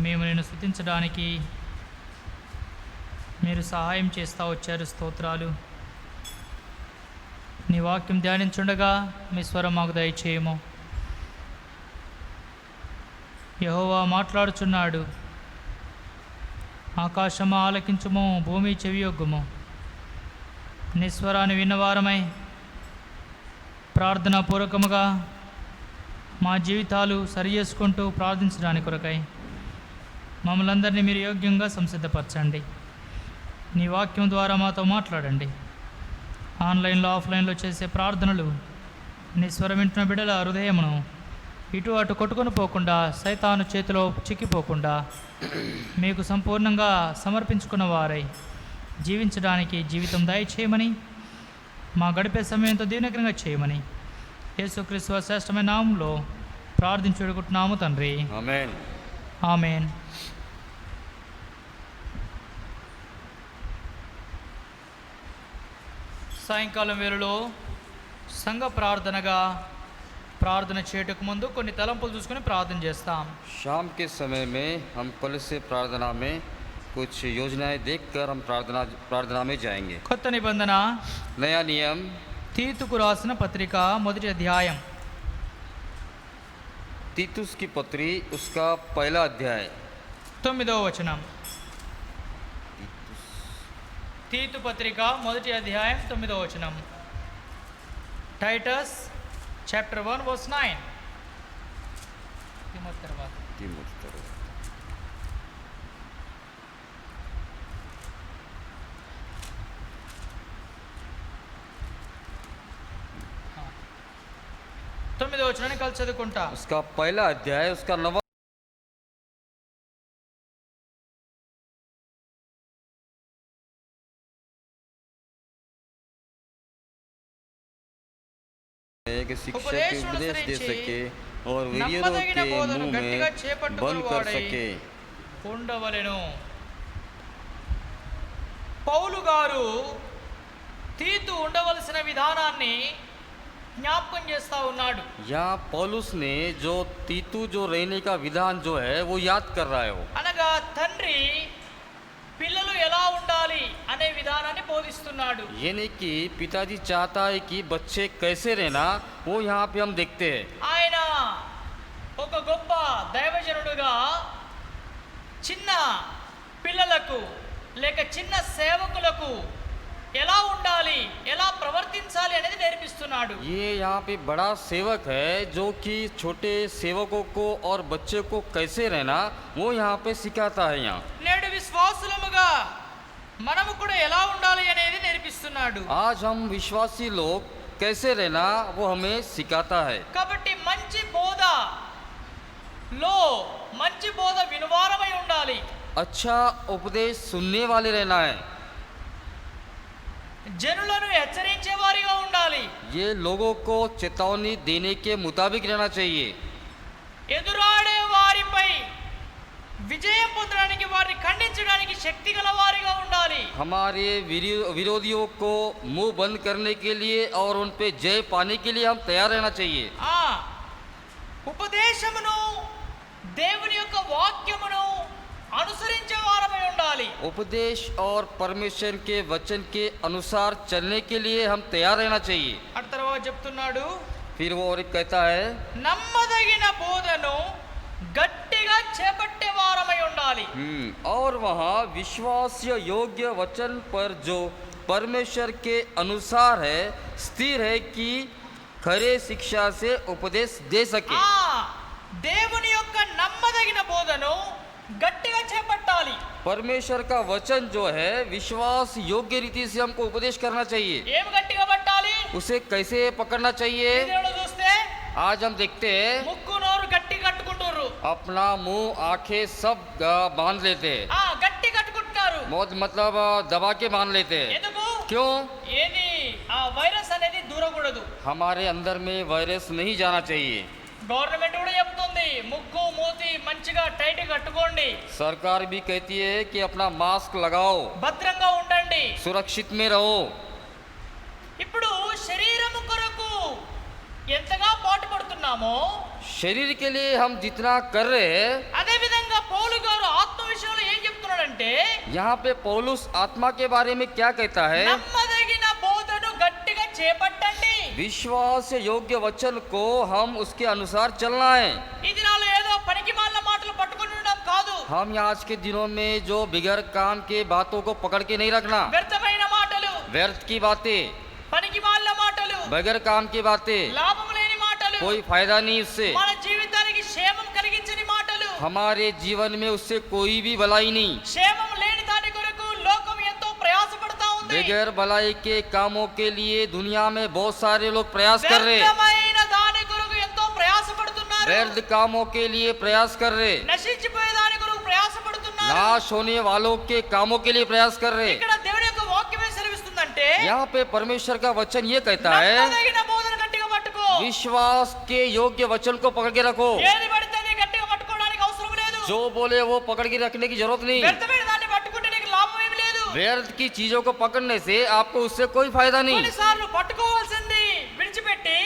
మేము నిన్ను స్తుతించడానికి మీరు సహాయం చేస్తూ వచ్చారు. స్తోత్రాలు. నీ వాక్యం ధ్యానించుండగా మీ స్వరం మాకు దయచేయము. యెహోవా మాట్లాడుచున్నాడు. ఆకాశమా ఆలకించుము, భూమి చెవియొగ్గుము. నీ స్వరాన్ని విన్నవారమై ప్రార్థనాపూర్వకముగా మా జీవితాలు సరి చేసుకుంటూ ప్రార్థించడానికి కొరకై మమ్మల్ని అందరినీ మీరు యోగ్యంగా సంసిద్ధపరచండి. నీ వాక్యం ద్వారా మాతో మాట్లాడండి. ఆన్లైన్లో ఆఫ్లైన్లో చేసే ప్రార్థనలు నీ స్వరం వింటున్న బిడ్డల హృదయమును ఇటు అటు కొట్టుకొని పోకుండా, సైతాను చేతిలో చిక్కిపోకుండా మీకు సంపూర్ణంగా సమర్పించుకున్న వారై జీవించడానికి జీవితం దయచేయమని, మా గడిపే సమయంతో దీనకరంగా చేయమని యేసుక్రీస్తు శ్రేష్టమైన నామంలో ప్రార్థించుకుంటున్నాము తండ్రి. ఆమేన్. ఆమేన్. సాయంకాలం వేళలో సంఘ ప్రార్థనగా ప్రార్థన చేయటకు ముందు కొన్ని తలంపులు చూసుకొని ప్రార్థన చేస్తాం. शाम के समय में हम कलीसिया प्रार्थना में कुछ योजनाएं देखकर हम प्रार्थना में जाएंगे। కొత్త నిబంధన नया नियम తీతుకు రాసిన పత్రిక మొదటి అధ్యాయం तीतुस की पत्री उसका पहला अध्याय 9వ వచనం. తీతు పత్రిక మొదటి అధ్యాయం 9వ వచనం. Titus chapter 1 verse 9. తర్వాత తొమ్మిదవ వచనాన్ని కలిసి చదువుకుంటా. उसका पहला अध्याय उसका 9 कि शिक्षक उपदेश दे सके और विरोधियों के मुंह में बंद कर सके। ఉండవలెను. పౌలు గారు తీతు ఉండవలసిన విధానాన్ని జ్ఞాపకం చేస్తా ఉన్నాడు. यहाँ पौलुस ने जो तीतु जो रहने का विधान जो है वो याद कर रहा है। वो అనగా తండ్రి పిల్లలు ఎలా ఉండాలి అనే విధానాన్ని బోధిస్తున్నాడు. यानी कि पिताजी चाहता है कि बच्चे कैसे रहना वो यहाँ पे हम देखते हैं। ఆయన ఒక గొప్ప దైవజనుడుగా చిన్న పిల్లలకు లేక చిన్న సేవకులకు ఎలా ఉండాలి, ఎలా ప్రవర్తించాలి అనేది నేర్పిస్తున్నాడు. ये यहाँ पे बड़ा सेवक है जो कि छोटे सेवकों को और बच्चे को कैसे रहना वो यहाँ पे सिखाता है। यहाँ నేడు విశ్వాసులముగా మనము కూడా ఎలా ఉండాలి అనేది నేర్పిస్తున్నాడు. आज हम विश्वासी लोग कैसे रहना वो हमें सिखाता है। కాబట్టి మంచి బోధ వినువారమై ఉండాలి. अच्छा उपदेश सुनने वाले रहना है। జనులను హెచ్చరించే వారిగా ఉండాలి. ये लोगों को चेतावनी देने के मुताबिक रहना चाहिए। ఎదురాడే వారిపై విజయం పొందడానికి, వారిని ఖండించడానికి శక్తి గల వారిగా ఉండాలి. हमारे विरोधियों को मुंह बंद करने के लिए और उन पे जय पाने के लिए हम तैयार रहना चाहिए। ఉపదేశమును, దేవుని యొక్క వాక్యమును అనుసరించే వారమై ఉండాలి. उपदेश और परमेश्वर के वचन के अनुसार चलने के लिए हम तैयार रहना चाहिए। ఆ తర్వాత చెప్తున్నాడు, फिर वो और एक कहता है నమ్మదగిన బోధను గట్టిగా చేపట్టే వారమై ఉండాలి. और वहाँ विश्वास योग्य वचन पर जो परमेश्वर के अनुसार है स्थिर है कि खरे शिक्षा से उपदेश दे सके। దేవుని యొక్క నమ్మదగిన బోధను గట్టిగా చేపట్టాలి. परमेश्वर का वचन जो है विश्वास योग्य रीति से हमको उपदेश करना चाहिए। ఏం గట్టిగా పట్టాలి? उसे कैसे पकड़ना चाहिए? వీడియోలో చూస్తే आज हम देखते हैं ముక్కు నోరు గట్టి కట్టుకుంటారు, अपना मुंह आंखें सब बांध लेते हैं। గట్టి కట్టుకుంటున్నారు. मतलब दबा के बांध लेते हैं। ఎందుకు? क्यों? ఏది ఆ వైరస్ అనేది దూరకూడదు. हमारे अंदर में वायरस नहीं जाना चाहिए। గవర్నమెంట్ కూడా చెప్తుంది ముక్కు మూతి మంచిగా టైట్ కట్టుకోండి, सरकार भी कहती है कि अपना मास्क लगाओ, భద్రంగా ఉండండి. सुरक्षित में रहो। ఇప్పుడు శరీరము కొరకు ఎంతగా పాటుపడుతున్నామో शरीर के लिए हम जितना कर रहे हैं అదే విధంగా పౌలు గారు यहाँ पे पौलुस आत्मा के बारे में क्या कहता है? నమ్మదగిన బోధను గట్టిగా చేపట్టండి. विश्वास योग्य वचन को हम उसके अनुसार चलना है। ఈ దినాల్లో ఏదో పనికిమాలిన మాటలు పట్టుకొని ఉండడం కాదు. हम यहाँ आज के दिनों में जो बिगैर काम के बातों को पकड़ के नहीं रखना, వ్యర్థమైన మాటలు, व्यर्थ की बातें, పనికిమాలిన మాటలు, बगैर काम की बातें, లాభం లేని మాటలు, कोई फायदा नहीं उससे, మన జీవితానికి క్షేమం కలిగించని మాటలు, हमारे जीवन में उससे कोई भी भलाई नहीं। క్షేమం లేని దాని కొరకు లోకం ఎంతో ప్రయాసపడతా ఉంది. बगैर भलाई के कामों के लिए दुनिया में बहुत सारे लोग प्रयास कर रहे, వ్యర్థమైన దాని కొరకు ఎంతో ప్రయాసపడుతున్నారు. व्यर्थ कामों के लिए प्रयास कर रहे, నశించిపోయే దాని కొరకు ప్రయాసపడుతున్నారు. नाश होने वालों के कामों के लिए प्रयास कर रहे। ఇక్కడ దేవుని యొక్క వాక్యమే సెలవిస్తుందంటే यहाँ पे परमेश्वर का वचन ये कहता है, నమ్మదగిన బోధన గట్టిగా పట్టుకో. विश्वास के योग्य वचन को पकड़ के रखो। ఏది పడితే అది గట్టిగా పట్టుకోవడానికి అవసరం లేదు. जो बोले वो पकड़ के रखने की जरूरत नहीं। వ్యర్థమైన దాన్ని పట్టుకుంటే నీకు లాభం ఏమీ లేదు. व्यर्थ की चीजों को पकड़ने से आपको उससे कोई फायदा नहीं। కొన్నిసార్లు పట్టుకోవాల్సింది విడిచిపెట్టి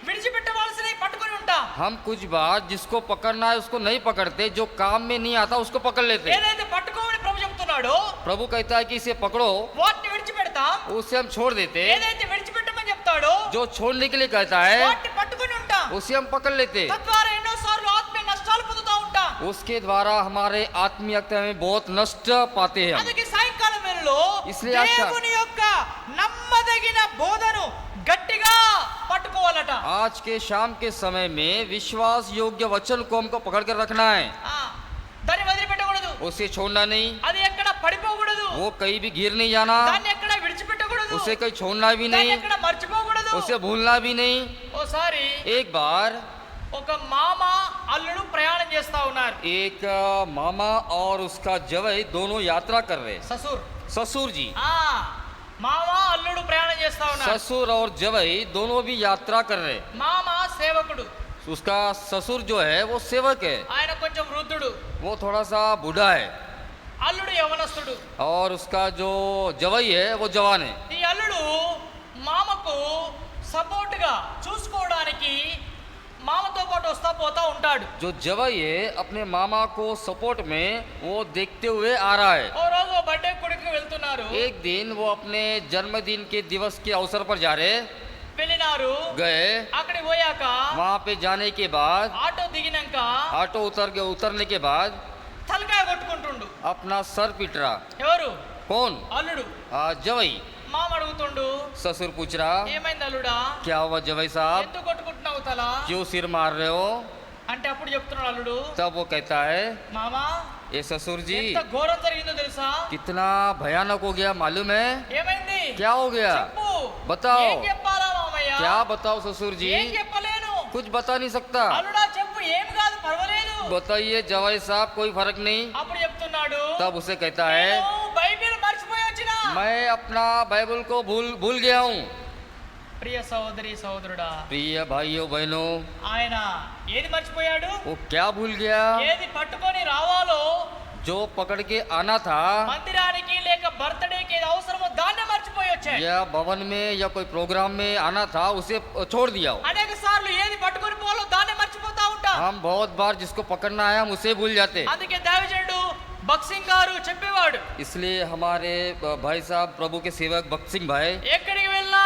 విడిచిపెట్టవలసినవి పట్టుకొని ఉంటాం. हम कुछ बार जिसको पकड़ना है उसको नहीं पकड़ते, जो काम में नहीं आता उसको पकड़ लेते। ఏదైతే పట్టుకోమని ప్రభు చెప్తున్నాడో प्रभु कहता है कि इसे पकड़ो, వాటిని విడిచిపెడతాం. उसे हम छोड़ देते। ఏదైతే విడిచిపెట్టమని చెప్తాడో जो छोड़ने के लिए कहता है వాటిని పట్టుకొని ఉంటాం. उसे हम पकड़ लेते। తద్వారా ఎన్నోసార్లు ఆత్మీయ నష్టాలు పొందుతా ఉంటాం. उसके द्वारा हमारे आत्मीयता में बहुत नष्ट पाते हैं हम। అందుకే సాయంకాలం వేళలో इसलिए अच्छा- దేవుని యొక్క నమ్మదగిన బోధను గట్టిగా పట్టుకోవాలట. आज के शाम के समय में विश्वास योग्य वचन को हमको पकड़ कर रखना है, ఆ, దాన్ని వదిలిపెట్టకూడదు. उसे छोड़ना नहीं। అది ఎక్కడ పడిపోకూడదు. वो कहीं भी गिर नहीं जाना, దాన్ని ఎక్కడ విడిచిపెట్టకూడదు. उसे कहीं छोड़ना भी దాన్ని नहीं, ఎక్కడ మర్చిపోకూడదు. उसे भूलना भी नहीं। ఓసారి एक बार ఒక మామ అల్లుడు ప్రయాణం చేస్తా ఉన్నారు. एक मामा और उसका जवई दोनों यात्रा कर रहे। ససూర్ ससुर जी, ఆ మామ అల్లుడు ప్రయాణం చేస్తా ఉన్నారు. ससुर और जवई दोनों भी यात्रा कर रहे। మామ సేవకుడు, उसका ससुर जो है वो सेवक है, ఆయన కొంచెం వృద్ధుడు. वो थोड़ा सा बूढ़ा है, అల్లుడు యవనస్తుడు. और उसका जो जवई है वो जवान है। ఈ అల్లుడు మామకు సపోర్ట్ గా చూసుకోవడానికి మామతో పాటు వస్తా పోతా ఉంటాడు. जो जवई है अपने मामा को सपोर्ट में वो देखते हुए आ रहा है। ఓ రోజు బర్త్డే కొడుకు వెళ్తున్నారు. एक दिन वो अपने जन्मदिन के दिवस के अवसर पर जा रहे, వెళ్ళినారు. गए। అక్కడికి పోయాక वहाँ पे जाने के बाद ఆటో దిగినాక ऑटो उतरने के बाद తలకాయ కొట్టుకుంటుండు. अपना सर पीट रहा। ఎవరు? कौन? అల్లుడు. जवई। మామ అడుగుతుండు, ससुर पूछ रहा, ఏమైంది అల్లుడా, क्या हुआ जवई साहब, ఎందుకు కొట్టుకుంటున్నావు తల क्यों सिर मार रहे हो? అంటే అప్పుడు చెప్తున్నాడు అల్లుడు, तब वो कहता है, మామా ये ससुर जी ఎంత ఘోరం జరిగిందో తెలుసా? कितना भयानक हो गया मालूम है? ఏమైంది? क्या हो गया? చెప్పు. बताओ। ఏం చెప్పాలా మామయ్య? क्या बताओ ससुर जी? ఏం చెప్పలేను. कुछ बता नहीं सकता। అల్లుడా చెప్పు, ఏం కాదు పర్వాలేదు. बताइए जवाई साहब, कोई फर्क नहीं। అప్పుడు చెప్తున్నాడు, तब उसे कहता है, నేను బైబిల్ మర్చిపోయి వచ్చిన. मैं अपना बाइबल को भूल गया हूँ। ప్రియ సహోదరి సహోదరుడా, प्रिय भाइयों बहनों, ఆయన ఏది మర్చిపోయాడు? वो क्या भूल गया? ఏది పట్టుకొని రావాలో जो पकड़ के आना था మందిరానికి లేక బర్త్డేకి ఏది అవసరమో దాన్నే మర్చిపోయి వచ్చాడు. या भवन में या कोई प्रोग्राम में आना था, उसे छोड़ दिया हो। అనేక సార్లు ఏది పట్టుకొని పోవాలో దాన్నే మర్చిపోతా ఉంటాం. हम बहुत बार जिसको पकड़ना है हम उसे भूल जाते। అందుకే దైవజనుడు భక్సింగ్ గారు చెప్పేవాడు, इसलिए हमारे भाई साहब प्रभु के सेवक भक्त सिंह भाई, ఎక్కడికి వెళ్ళినా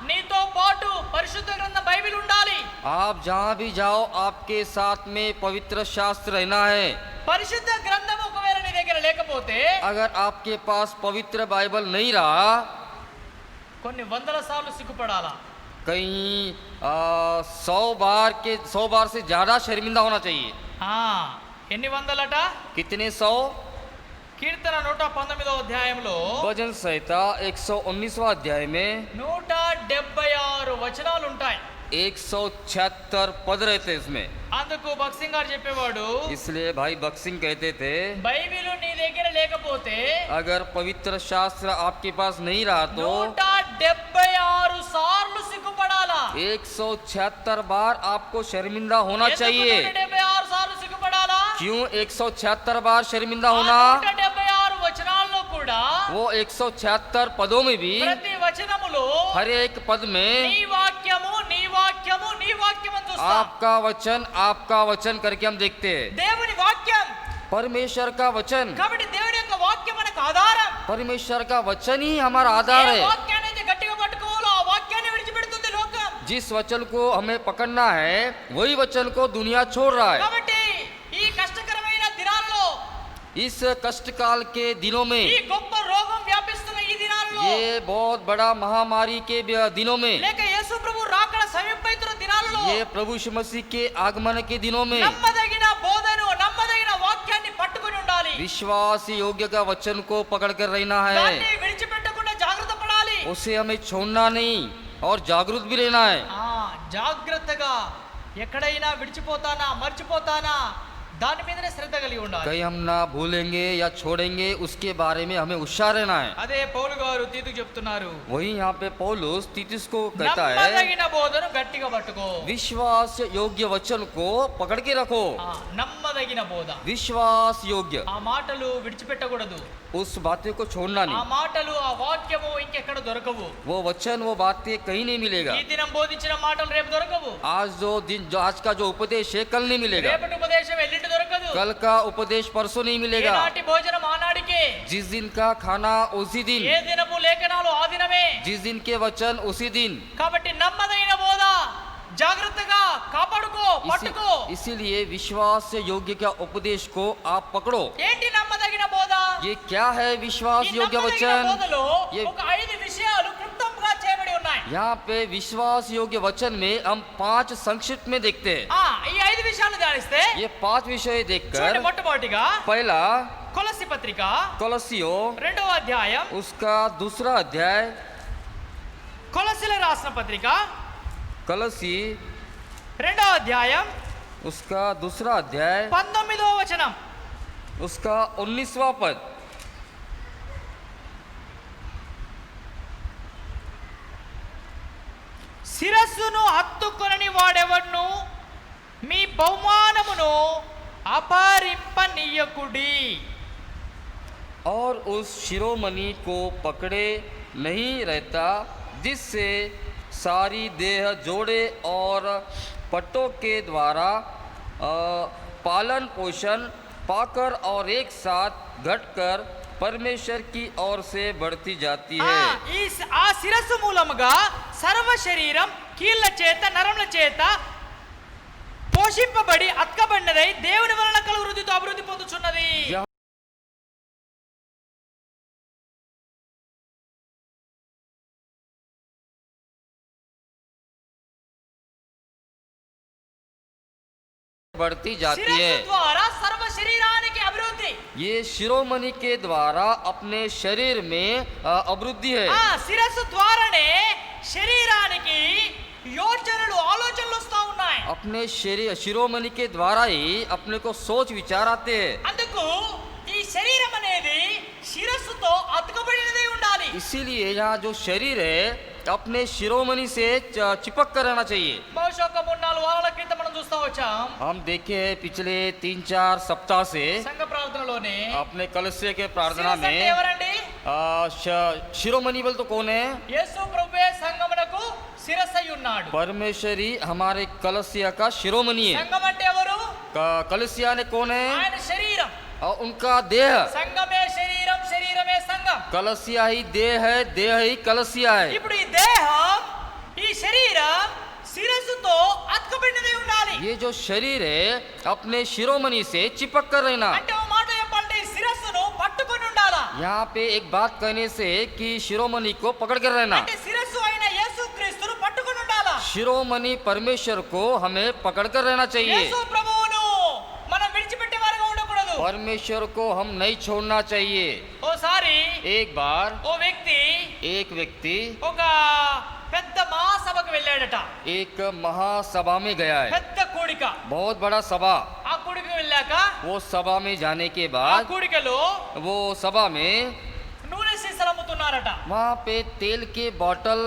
నీతో పాటు పరిశుద్ధ గ్రంథం బైబిల్ ఉండాలి. आप जहाँ भी जाओ आपके साथ में पवित्र शास्त्र रहना है। పరిశుద్ధ గ్రంథం ఒకవేళ నీ దగ్గర లేకపోతే अगर आपके पास पवित्र बाइबल नहीं रहा, కొన్ని వందల సార్లు సిగ్గుపడాలా. कहीं 100 बार से ज्यादा शर्मिंदा होना चाहिए। ఆ, ఎన్ని వందలట? कितने 100? కీర్తన 119వ అధ్యాయంలో भजन संहिता 119वां अध्याय में 176 వచనాలు ఉంటాయి. 176 पद रहते इसमें। అందుకు భక్సింగ్ గారు చెప్పేవాడు, इसलिए भाई भक्त सिंह कहते थे, బైబిల్ నీ దగ్గర లేకపోతే अगर पवित्र शास्त्र आपके पास नहीं रहा तो 176 సార్లు సిగ్గుపడాలా. 176 बार आपको शर्मिंदा होना ఎందుకు चाहिए। 176 సార్లు సిగ్గుపడాలా? क्यों 176 बार शर्मिंदा ఆ होना? 176 వచనాల్లో కూడా वो 176 पदों में भी ప్రతి వచనములో हर एक पद में నీ వాక్యము నీ వాక్యము నీ వాక్యం అని చూస్తాం. आपका वचन करके हम देखते हैं। దేవుని వాక్యం. परमेश्वर का वचन। కాబట్టి దేవుని యొక్క వాక్యం మనకు మాకు ఆధారం. परमेश्वर का वचन ही हमारा आधार ఏ है। వాక్యాన్ని అయితే గట్టిగా పట్టుకోవాలో ఆ వాక్యాన్ని విడిచిపెడుతుంది లోకం. जिस वचन को हमें पकड़ना है वही वचन को दुनिया छोड़ रहा है। కాబట్టి ఈ కష్టకరమైన దినాల్లో, इस कष्ट काल के दिनों ఈ में, గొప్ప రోగం వ్యాపిస్తున్న ఈ దినాల్లో, ये बहुत बड़ा महामारी के दिनों में, లేక యేసు ప్రభు రాకడ సమీపైతున్న దినాల్లో ये प्रभु यीशु मसीह के आगमन के दिनों में నమ్మదగిన బోధను, నమ్మదగిన వాక్యాన్ని పట్టుకొని ఉండాలి. विश्वास योग्य का वचन को पकड़ कर रहना है। దాన్ని విడిచిపెట్టకుండా జాగ్రత్త పడాలి. उसे हमें छोड़ना नहीं और जागरूक भी रहना है। జాగ్రత్తగా ఎక్కడైనా విడిచిపోతానా మర్చిపోతానా దాని మీదనే శ్రద్ధ కలిగి ఉండాలి. कहीं हम ना भूलेंगे या छोड़ेंगे उसके बारे में हमें होशियार रहना है। అదే పౌలు గారు తీతుకు చెప్తున్నారు, वही यहाँ पे पौलुस तीतुस को कहता है, నమ్మదగిన బోధను గట్టిగా పట్టుకో. विश्वास योग्य वचन को पकड़ के रखो। నమ్మదగిన బోధ, विश्वास योग्य, ఆ మాటలు విడిచిపెట్టకూడదు. उस बातें को छोड़ना ఆ नहीं। మాటలు, ఆ వాక్యము ఇంకెక్కడ దొరకవు. वो वचन वो बातें कहीं नहीं मिलेगा। ఈ దినం బోధించిన మాటలు రేపు దొరకవు. आज आज का जो उपदेश है कल नहीं मिलेगा। రేపటి ఉపదేశం ఎల్లుండి దొరకదు. कल का उपदेश परसों नहीं मिलेगा। ఏనాటి భోజనం ఆనాడికే. जिस दिन का खाना उसी दिन, ఏ దినము లేఖనాలు ఆ దినమే. जिस दिन के वचन उसी दिन। కాబట్టి నమ్మదగిన బోధ జాగ్రత్తగా కాపాడుకో, పట్టుకో. इसीलिए विश्वास योग्य का उपदेश को आप पकड़ो। ఏంటి నమ్మదగిన బోధ? ये क्या है विश्वास ఈ योग्य నమ్మదగిన वचन? బోధలో ये ఒక 5 విషయాలు క్లుప్తంగా చేయబడి ఉన్నాయి. यहाँ पे विश्वास योग्य वचन में हम 5 संक्षिप्त में देखते हैं। ఈ 5 విషయాలు ధ్యానిస్తే ये 5 विषय చూడండి, देखकर మొట్టమొదటిగా पहला కొలస్సీ పత్రిక कोलोसियों 2వ అధ్యాయం, उसका दूसरा अध्याय, కొలస్సీల రాసిన పత్రిక कलसी 2వ అధ్యాయం उसका दूसरा अध्याय, 19వ వచనం. उसका 19वां पद। శిరస్సును హత్తుకొనని వాడెవడ్ను మీ బహుమానమును అపహరింపనీయకుడి. और उस शिरोमणि को पकड़े नहीं रहता जिससे सारी देह जोड़े और पट्टों के द्वारा पालन पोषण पाकर और एक साथ घटकर परमेश्वर की ओर से बढ़ती जाती है। ఆ శిరస్సు మూలముగా సర్వ శరీరం కీళ్ళ చేత నరముల చేత పోషింపబడి అత్కబడినదై దేవుని వలన కలుగు వృద్ధితో అభివృద్ధి పొందుచున్నది. बढ़ती जाती है। శిరస్సు ద్వారా సర్వ శరీరానికి అభివృద్ధి. ये शिरोमणि के द्वारा अपने शरीर में अभिवृद्धि है। శిరస్సు ద్వారానే శరీరానికి యోచనలు, ఆలోచనలు వస్తూ ఉన్నాయి. अपने शरीर शिरोमणि के द्वारा ही अपने को सोच विचार आते हैं। అందుకు ఈ శరీరం అనేది శిరస్సుతో అతుకబడినదే ఉండాలి. इसीलिए यहाँ जो शरीर है अपने शिरोमणि से चिपक कर रहना चाहिए। బహుశా ఒక 3-4 వారాల క్రితం మనం చూస్తా వచ్చాం, हम देखे हैं पिछले 3-4 सप्ताह से సంఘ ప్రార్థనలోనే अपने कलस्य के प्रार्थना శిరస్సు అంటే में ఎవరండి? शिरोमणि बोल तो कौन है? యేసు ప్రభువే సంఘమునకు శిరస్సై ఉన్నాడు. परमेश्वरी हमारे कलस्य का शिरोमणि है। సంఘం అంటే ఎవరు? कलसिया ने कौन है? ఆయన శరీరం. और उनका देह। సంఘమే శరీరం, శరీరమే సంఘం. कलसिया ही देह है, देह ही कलसिया है। ఇప్పుడు ఈ దేహం, ఈ శరీరం శిరస్సుతో అతుకబడినదే ఉండాలి. ये जो शरीर है अपने शिरोमणि से चिपक कर रहना। అంటే ఓ మాట చెప్పాలంటే ఈ శిరస్సును పట్టుకొని ఉండాలా. यहाँ पे एक बात कहने से कि शिरोमणि को पकड़ कर रहना। అంటే శిరస్సు అయిన యేసుక్రీస్తును పట్టుకొని ఉండాలా. शिरोमणि परमेश्वर को हमें पकड़ कर रहना चाहिए। యేసు ప్రభువును మనం విడిచిపెట్టే వారుగా ఉండకూడదు. परमेश्वर को हम नहीं छोड़ना चाहिए। ఓసారి एक बार एक व्यक्తి ఒక పెద్ద మహాసభకు వెళ్ళాడట. एक महासभा में गया है, పెద్ద కూడిక. बहुत बड़ा सभा। ఆ కూడికి వెళ్ళాక वो सभा में जाने के ఆ बाद కూడికలో वो सभा में నూనె సీసాలు అమ్ముతున్నారట. वहाँ पे तेल के बॉटल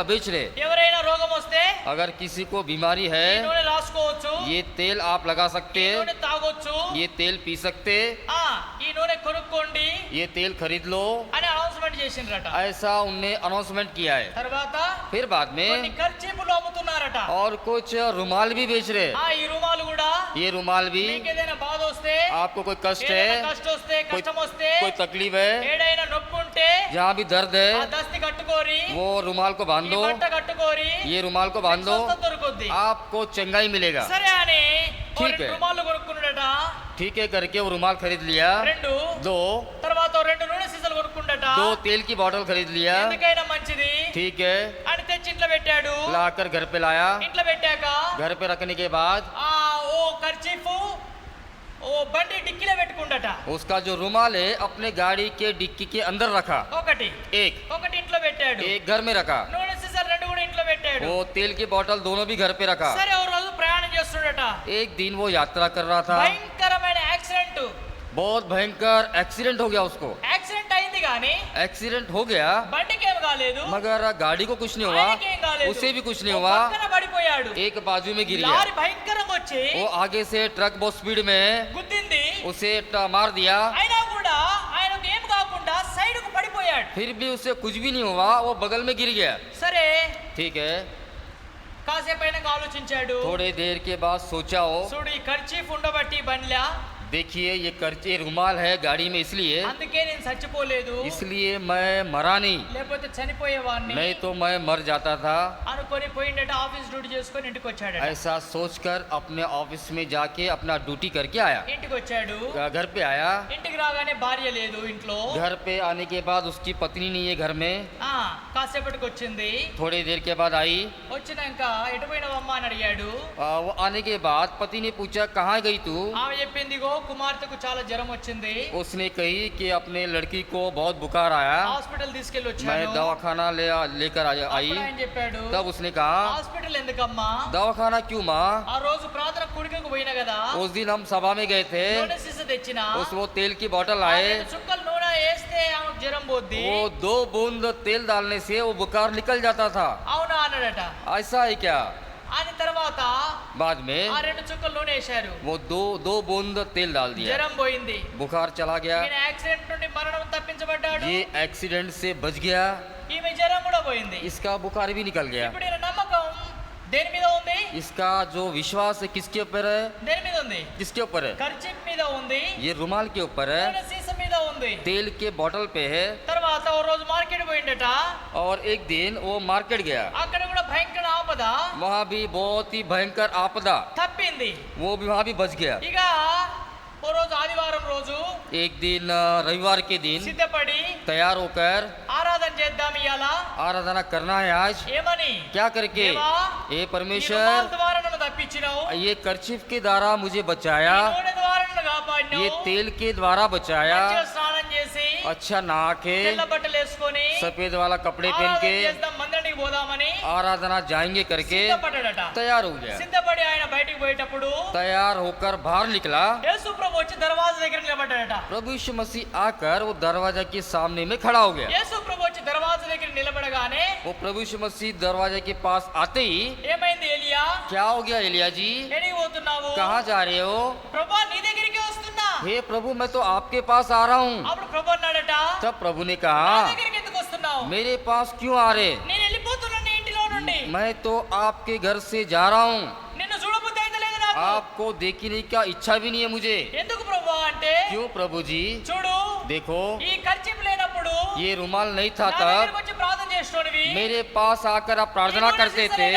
बेच रहे। ఎవరైనా రోగం వస్తే अगर किसी को बीमारी ఈ है, నూనె రాసుకోవచ్చు, ये तेल आप लगा सकते ఈ हैं, నూనె తాగొచ్చు, ये तेल पी सकते, ఆ ఈ నూనె కొనుక్కోండి ये तेल खरीद लो, అని అనౌన్స్మెంట్ చేసిండ్రట. ऐसा उनने अनाउंसमेंट किया है। తర్వాత फिर बाद కొన్ని में ఖర్చీపులు అమ్ముతున్నారట. और कुछ रुमाल भी बेच रहे। ఆ ఈ రుమాలు కూడా ये रुमाल भी, మీకు ఏదైనా బాధ వస్తే, आपको कोई कष्ट ఏదైనా है, కష్టం వస్తే, కష్టం వస్తే, कोई तकलीफ है, ఏడైనా నొప్పి ఉంటే जहाँ भी दर्द ఆ है, దస్తి కట్టుకోరి, वो रुमाल को बांध ఈ दो, బట్ట కట్టుకోరి, ये रुमाल को बांध दो, స్వస్థత దొరుకుద్ది. आपको चंगाई मिलेगा। సరే అని ఓ ठीक రెండు है। రుమాలు కొనుక్కున్నాడట. ठीक है करके वो रुमाल खरीद लिया, రెండు दो తర్వాత ఓ రెండు నూనె సీసాలు కొనుక్కుండట. दो तेल की बोतल खरीद लिया, ఎందుకైనా మంచిది ठीक है, అని తెచ్చి ఇంట్లో పెట్టాడు. लाकर घर पे लाया। ఇంట్లో పెట్టాక घर पे रखने के बाद ఆ ఓ ఖర్చీఫ్ ఓ బండి డిక్కీలో పెట్టుకుండట. उसका जो रुमाल है अपने गाड़ी के डिक्की के अंदर रखा, ఒకటి एक ఇంట్లో పెట్టాడు. एक घर में रखा, నూనె సీసాలు రెండు కూడా ఇంట్లో పెట్టాడు. वो तेल की बोतल दोनों भी घर पे रखा। సరే ఓ రోజు ప్రయాణం చేస్తుండట. एक दिन वो यात्रा कर रहा था, భయంకరమైన యాక్సిడెంట్. बहुत भयंकर एक्सीडेंट हो गया उसको। యాక్సిడెంట్ అయింది కానీ एक्सीडेंट हो गया బండికి ఏం కాలేదు, मगर गाड़ी को कुछ नहीं हुआ, ఆయనకేం కాలేదు. उसे भी कुछ नहीं ఓ हुआ, పక్కన పడిపోయాడు. एक बाजू में गिर गया। లారీ భయంకరంగా వచ్చి वो आगे से ट्रक बहुत स्पीड में గుద్దింది. उसे मार दिया, అయినా కూడా ఆయనకు ఏం కాకుండా సైడ్ కు పడిపోయాడు. फिर भी उसे कुछ भी नहीं हुआ, वो बगल में गिर गया। సరే ठीक है, కాసేపు అయినాక ఆలోచించాడు. थोड़ी देर के बाद सोचा हो, చూడు ఈ ఖర్చీఫ్ ఉండబట్టి బండ్లా, देखिए ये कर्चे रुमाल है गाड़ी में, इसलिए అందుకే నేను చచ్చిపోలేదు, इसलिए मैं मरा नहीं, లేకపోతే చనిపోయేవాడిని नहीं तो मैं मर जाता था। అనుకొని పోయిండట. ఆఫీస్ డ్యూటీ చేసుకొని ఇంటికి వచ్చాడట. ऐसा सोचकर अपने ऑफिस में जाके अपना ड्यूटी करके आया। ఇంటికి వచ్చాడు. घर पे आया, ఇంటికి రాగానే భార్య లేదు ఇంట్లో. घर पे आने के बाद उसकी पत्नी नहीं है घर में। ఆ కాసేపటికి వచ్చింది. थोड़ी देर के बाद आई, వచ్చినాక ఎటు పోయినవమ్మా అని అడిగాడు. वो आने के बाद पति ने पूछा कहाँ गई तू? ఆమె చెప్పింది, "గో కుమార్తెకు చాలా జ్వరం వచ్చింది, उसने कही कि अपने लड़की को बहुत बुखार आया, హాస్పిటల్ తీసుకెళ్ళి मैं వచ్చాను." दवाखाना लेकर आई। అప్పుడు ఆయన చెప్పాడు, तब उसने कहा హాస్పిటల్ ఎందుకమ్మా, दवाखाना क्यों माँ? ఆ రోజు ప్రార్థన కుడికకు పోయినా కదా, उस दिन हम सभा में गए थे, నూనె సీస తెచ్చిన, उस वो तेल की बोतल ఆ आए, రెండు చుక్కలు నూనె వేస్తే ఆమెకు జ్వరం పోద్ది. वो 2 बूंद तेल डालने से वो बुखार निकल जाता था। అవునా అన్నాడట. ऐसा है क्या? అని తర్వాత बाद ఆ में రెండు చుక్కలు నూనె వేశారు. वो दो बूंद तेल डाल दिया, జ్వరం పోయింది. बुखार चला गया, ఈయన యాక్సిడెంట్ నుండి మరణం తప్పించబడ్డాడు. ये एक्सीडेंट से बच गया, ఈమె జ్వరం కూడా పోయింది. इसका बुखार भी निकल गया। ఇప్పుడు ఈయన నమ్మకం దేని మీద ఉంది? इसका जो विश्वास है किसके ऊपर है? దేని మీద ఉంది? किसके ऊपर है? ఖర్చీఫ్ మీద ఉంది, ये रुमाल के ऊपर है, నూనె సీస మీద ఉంది. तेल के बोतल पे है। తర్వాత ఓ రోజు మార్కెట్ పోయిండట. और एक दिन वो मार्केट गया, అక్కడ కూడా భయంకర ఆపద वहाँ भी बहुत ही भयंकर आपदा, తప్పింది. वो भी वहाँ भी बच गया। ఇక ఓ రోజు ఆదివారం రోజు एक दिन रविवार के दिन సిద్ధపడి तैयार होकर ఆరాధన చేద్దాం ఇయాల. आराधना करना है आज, ఏమని? क्या करके? దేవా, ये ఈ परमेश्वर, రుమాల్ ద్వారా నన్ను తప్పించినావు, ये कर्चिफ के द्वारा मुझे बचाया, ఈ నూనె ద్వారా నన్ను కాపాడినావు, ये तेल के द्वारा बचाया, మంచిగా స్నానం చేసి अच्छा नहा के తెల్ల బట్టలు వేసుకొని सफेद वाला कपड़े पहन ఆరాధన के చేద్దాం మందిరానికి పోదామని आराधना जाएंगे करके సిద్ధపడ్డాడట. तैयार हो गया। సిద్ధపడి ఆయన బయటికి పోయేటప్పుడు तैयार होकर बाहर निकला, యేసు ప్రభు వచ్చి దర్వాజా దగ్గర నిలబడ్డాడట. प्रभु यीशु मसीह आकर वो दरवाजा के सामने में खड़ा हो गया। యేసు ప్రభు వచ్చి దర్వాజా దగ్గర నిలబడగానే वो प्रभु यीशु मसीह दरवाजे के पास आते ही, ఏమైంది? ఎలియా, क्या हो गया एलिया जी? ఎక్కడికి పోతున్నావు? कहाँ जा रहे हो? ప్రభా నీ దగ్గరికి వస్తున్నా. हे प्रभु मैं तो आपके पास आ रहा हूँ। అప్పుడు ప్రభు అన్నాడట, तब प्रभु ने నా कहा దగ్గరికి ఎందుకు వస్తున్నావు? मेरे पास क्यों आ रहे? నేను వెళ్ళిపోతున్నా నీ ఇంటిలో నుండి. मैं तो आपके घर से जा रहा हूँ, నిన్ను చూడబుద్ధి అయితే లేదు నాకు. आपको देखने का इच्छा भी नहीं है मुझे। ఎందుకు ప్రభు అంటే, क्यों प्रभु जी? చూడు देखो ఈ ఖర్చీఫ్ లేనప్పుడు ये रुमाल नहीं था నా దగ్గరికి तब, వచ్చి ప్రార్థన చేసేటోనివి. मेरे पास आकर आप प्रार्थना करते थे।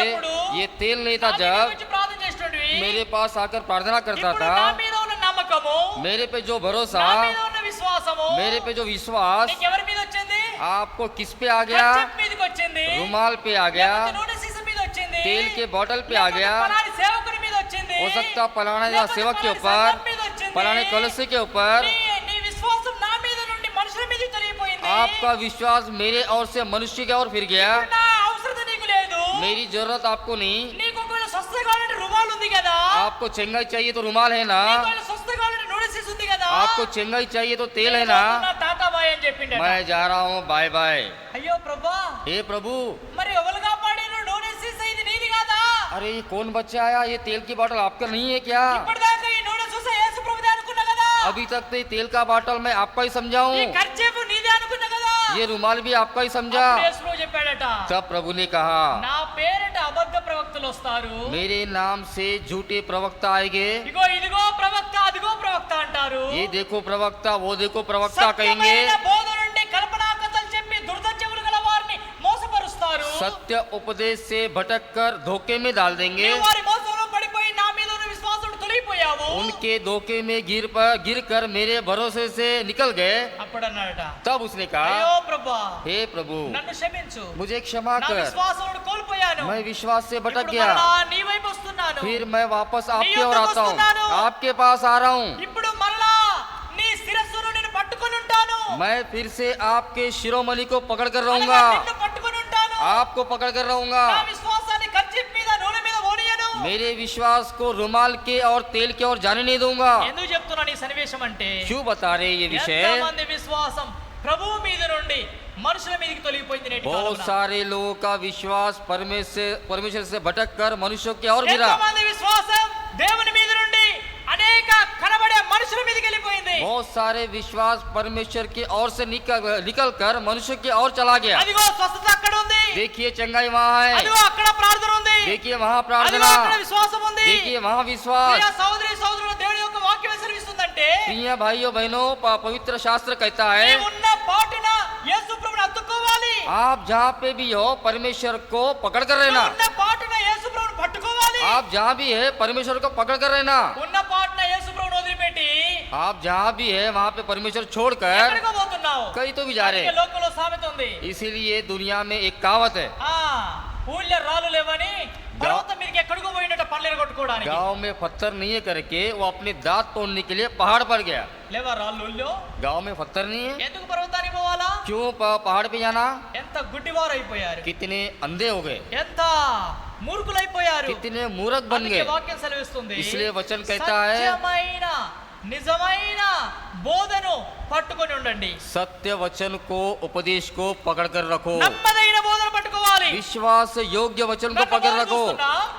ये तेल नहीं था నా దగ్గరికి जब, వచ్చి ప్రార్థన చేసేటోనివి. मेरे पास आकर प्रार्थना करता ఇప్పుడు था। నా మీద ఉన్న నమ్మకము, मेरे पे जो भरोसा, నా మీద ఉన్న విశ్వాసము मेरे पे जो विश्वास నీకు ఎవరి మీద వచ్చింది? आपको किस पे आ गया? ఖర్చీఫ్ మీదకి వచ్చింది, रुमाल पे आ गया, లేకపోతే నూనె సీస మీద వచ్చింది, तेल के बोतल पे आ లేకపోతే गया, పలాని సేవకుని మీద వచ్చింది, हो सकता फलाना లేకపోతే सेवक के పలాని ऊपर, సంఘం మీద వచ్చింది. फलाने कलश के ऊपर। నీ విశ్వాసం నా మీద నుండి మనుషుల మీద తొలగిపోయింది. आपका विश्वास मेरे और से मनुष्य के और फिर गया। నా అవసరత నీకు లేదు. मेरी जरूरत आपको नहीं। నీకు ఒకవేళ స్వస్థ కావాలంటే రుమాలు ఉంది కదా, आपको चंगाई चाहिए तो रुमाल है ना, నీకు ఒకవేళ స్వస్థ కావాలంటే నూనె సీస ఉంది కదా. आपको चंगाई चाहिए तो तेल है ना। టాటా బాయ్ అని చెప్పిండట. मैं जा रहा हूँ, बाय बाय। అయ్యో ప్రభా, हे प्रभु, మరి ఎవలుగా పాడిన నూనె సీస ఇది నీది కాదా? अरे ये कौन बच्चा आया? ये तेल की बोतल आपका नहीं है क्या? ఇప్పటిదాకా ఈ నూనె సూస యేసు ప్రభుదే అనుకున్నా కదా. अभी तक तो ये तेल का बोतल मैं आपका ही समझाऊं, ఈ ఖర్చీపు నీదే అనుకున్నా కదా. ये रुमाल भी आपका ही समझा। అప్పుడు యేసు ప్రభు చెప్పాడట, तब प्रभु ने कहा, నా పేరిట అబద్ధ ప్రవక్తలు వస్తారు, मेरे नाम से झूठे प्रवक्ता आएंगे। ఇగో ఇదిగో ప్రవక్త అదిగో ప్రవక్త అంటారు. ये देखो प्रवक्ता, वो देखो प्रवक्ता कहेंगे। సత్యమైన బోధ నుండి కల్పనా కథలు చెప్పి దుర్దర్శకులు గల వారిని మోసపరుస్తారు. सत्य उपदेश से भटक कर धोखे में डाल देंगे। నీవు వారి మోసంలో పడిపోయి నా మీద ఉన్న విశ్వాసం తొలగిపోయావు. उनके धोखे में गिर कर मेरे भरोसे से निकल गए। అప్పుడు అన్నాడట, तब उसने कहा, అయ్యో ప్రభా, हे प्रभु, నన్ను క్షమించు, मुझे क्षमा నా कर, విశ్వాసం కోల్పోయాను, मैं विश्वास से भटक ఇప్పుడు गया। మరలా నీ వైపు వస్తున్నాను, फिर मैं वापस आपकी నీ ओर యొద్దకు आता हूँ, వస్తున్నాను. आपके पास आ रहा हूँ। ఇప్పుడు మరలా నీ శిరస్సును నేను పట్టుకొని ఉంటాను, मैं फिर से आपके शिरोमणि को पकड़ कर అనగా रहूंगा, నిన్ను పట్టుకొని ఉంటాను. आपको పकड़ कर रहूंगा। నా విశ్వాసాన్ని కర్చీఫ్ మీద నూనె మీద ఓడియను. मेरे विश्वास को रुमाल के और तेल के और जाने नहीं दूंगा। ఎందుకు చెప్తున్నాను ఈ సన్నివేశం అంటే, क्यों बता रहे ये विषय? ఎంతమంది విశ్వాసం ప్రభువు మీద నుండి మనుషుల మీదకి తొలగిపోయింది నేటి बहुत కాలంలో. सारे लोगों का विश्वास परमेश्वर से भटक कर मनुष्यों की ओर गिरा। ఎంతమంది విశ్వాసం దేవుని మీద నుండి అనేక కనబడే మనుషుల మీదకి వెళ్ళిపోయింది. बहुत सारे विश्वास परमेश्वर की ओर से निकल कर मनुष्य की ओर चला गया। అదిగో స్వస్థత అక్కడ ఉంది, देखिए चंगाई वहाँ है, అదిగో అక్కడ ప్రార్థన ఉంది, देखिए वहाँ అదిగో प्रार्थना, అక్కడ విశ్వాసం ఉంది. देखिए वहाँ विश्वास। ప్రియ సహోదరి సహోదరులు, దేవుని యొక్క వాక్యం సెలవిస్తుందంటే, प्रिय भाइयों बहनों, पवित्र शास्त्र कहता है, నీవున్న పాటున యేసు ప్రభువుని హత్తుకోవాలి, आप जहाँ पे भी हो परमेश्वर को पकड़ कर रहना। ఉన్న పాటున యేసు ప్రభువుని పట్టుకోవాలి, आप जहाँ भी है परमेश्वर को पकड़ कर रहना। ఉన్న పాటున యేసు ప్రభువుని వదిలిపెట్టి आप जहाँ भी है वहाँ पे परमेश्वर छोड़कर ఎక్కడికో పోతున్నావు. कहीं तो भी जा रहे అందుకే हैं। లోకంలో సామెత ఉంది, इसीलिए दुनिया में एक कहावत है, ఊళ్ళో రాళ్ళు లేవని పర్వతం మీదకి ఎక్కడికో పోయినట్టు పళ్ళెర కొట్టుకోవడానికి. गांव में पत्थर नहीं है करके वो अपने दांत तोड़ने के लिए पहाड़ पर गया। లేవా రాళ్ళు ఊళ్ళో? गांव में पत्थर नहीं है, ఎందుకు పర్వతానికి పోవాలా? क्यों పहाड़ पे जाना? ఎంత గుడ్డివారు అయిపోయారు, कितने अंधे हो गए, ఎంత మూర్ఖులైపోయారు. कितने मूर्ख बन అందుకే गए। వాక్యం సెలవిస్తుంది, इसलिए वचन कहता है, సత్యమైన నిజమైన బోధను పట్టుకొని ఉండండి. सत्य वचन को उपदेश को पकड़ कर रखो, నమ్మదైన బోధను పట్టుకోవాలి. विश्वास योग्य वचन को पकड़ रखो।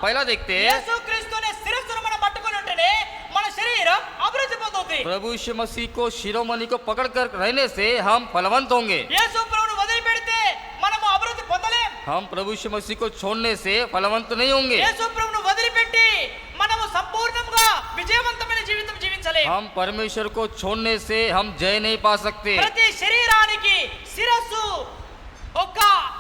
पहला देखते हैं, యేసుక్రీస్తు అనే శిరస్సును మనం పట్టుకొని ఉంటేనే మన శరీరం అభివృద్ధి పొందుతుంది. प्रभु यीशु मसीह को शिरोमणि को पकड़ कर रहने से हम फलवंत होंगे। యేసు ప్రభువును వదిలిపెడితే మనము అభివృద్ధి పొందలేం. हम प्रभु यीशु मसीह को छोड़ने से फलवंत नहीं होंगे। యేసు ప్రభువును వదిలిపెట్టి మనము సంపూర్ణంగా విజయవంతమైన జీవితం జీవించలేం. हम परमेश्वर को छोड़ने से हम जय नहीं पा सकते। ప్రతి శరీరానికి శిరస్సు ఒక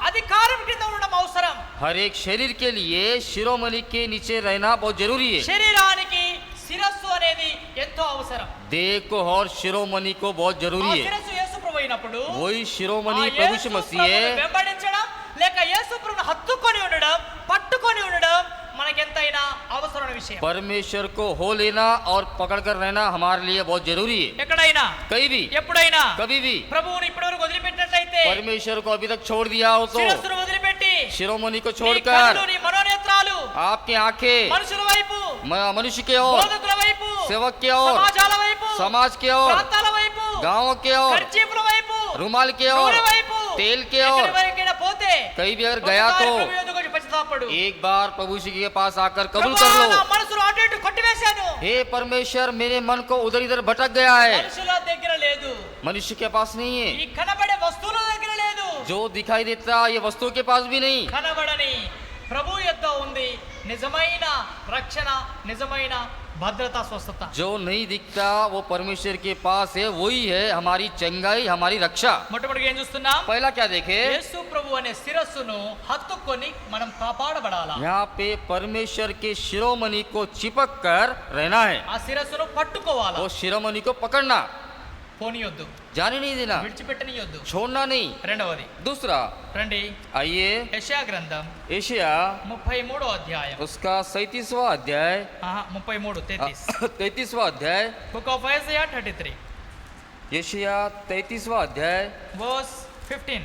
అధికారం కింద ఉండడం అవసరం. हर एक शरीर के लिए शिरोमणि के नीचे रहना बहुत जरूरी है। శరీరానికి శిరస్సు అనేది ఎంతో అవసరం. देह को और शिरोमणि को बहुत ఆ जरूरी है। శిరస్సు యేసు ప్రభు అయినప్పుడు वही ఆ शिरोमणि యేసు प्रभु यीशु मसीह ప్రభువును है। వెంబడించడం లేక యేసు ప్రభువును హత్తుకొని ఉండడం, పట్టుకొని ఉండడం మనకెంతైనా అవసరమైన విషయం. परमेश्वर को हो लेना और पकड़ कर रहना हमारे लिए बहुत जरूरी है। ఎక్కడైనా कहीं भी ఎప్పుడైనా कभी भी ప్రభువుని ఇప్పటివరకు వదిలిపెట్టినట్లయితే, परमेश्वर को अभी तक छोड़ दिया हो तो శిరస్సును వదిలిపెట్టి शिरोमणि को నీ छोड़कर కళ్ళు, నీ మనోనేత్రాలు आपकी आंखें మనుషుల వైపు, मनुष्य के ओर, బోధకుల వైపు, सेवक के ओर, సమాజాల వైపు, समाज के ओर, ప్రాంతాల వైపు, गाँव के ओर, ఖర్చీపుల వైపు, रुमाल के ओर, నూనె వైపు, तेल के ఎక్కడి ओर వరకైనా పోతే कहीं भी अगर गया ఒకసారి तो ప్రభు యొద్దకు వచ్చి పశ్చాత్తాపడు. एक बार प्रभु जी के पास आकर कबूल ప్రభువా, कर నా लो, మనసును అటు ఇటు కొట్టివేశాను. हे परमेश्वर मेरे मन को उधर इधर भटक गया है। మనుషుల దగ్గర లేదు, मनुष्य के पास नहीं है, ఈ కనబడే వస్తువుల దగ్గర లేదు, जो दिखाई देता ये वस्तु के पास भी नहीं। కనబడని ప్రభు యొద్ద ఉంది నిజమైన రక్షణ, నిజమైన భద్రత, స్వస్థత. जो नहीं दिखता वो परमेश्वर के पास है, वही है हमारी चंगाई, हमारी रक्षा। మొట్టమొదటిగా ఏం చూస్తున్నాం? पहला क्या देखे, యేసు ప్రభు అనే శిరస్సును హత్తుకొని మనం కాపాడబడాలా. यहाँ पे परमेश्वर के शिरोमणि को चिपक कर रहना है, ఆ శిరస్సును పట్టుకోవాలా, वो शिरोमणि को पकड़ना, పోనీయొద్దు, जाने नहीं देना, విడిచిపెట్టనియొద్దు. छोड़ना नहीं। రెండవది दूसरा రండి, आइए యెషయా గ్రంథం एशिया 33వ అధ్యాయం, उसका 37वां अध्याय 33वां अध्याय, బుక్ ఆఫ్ ఐజయా 33 एशिया 33वां अध्याय వర్స్ 15,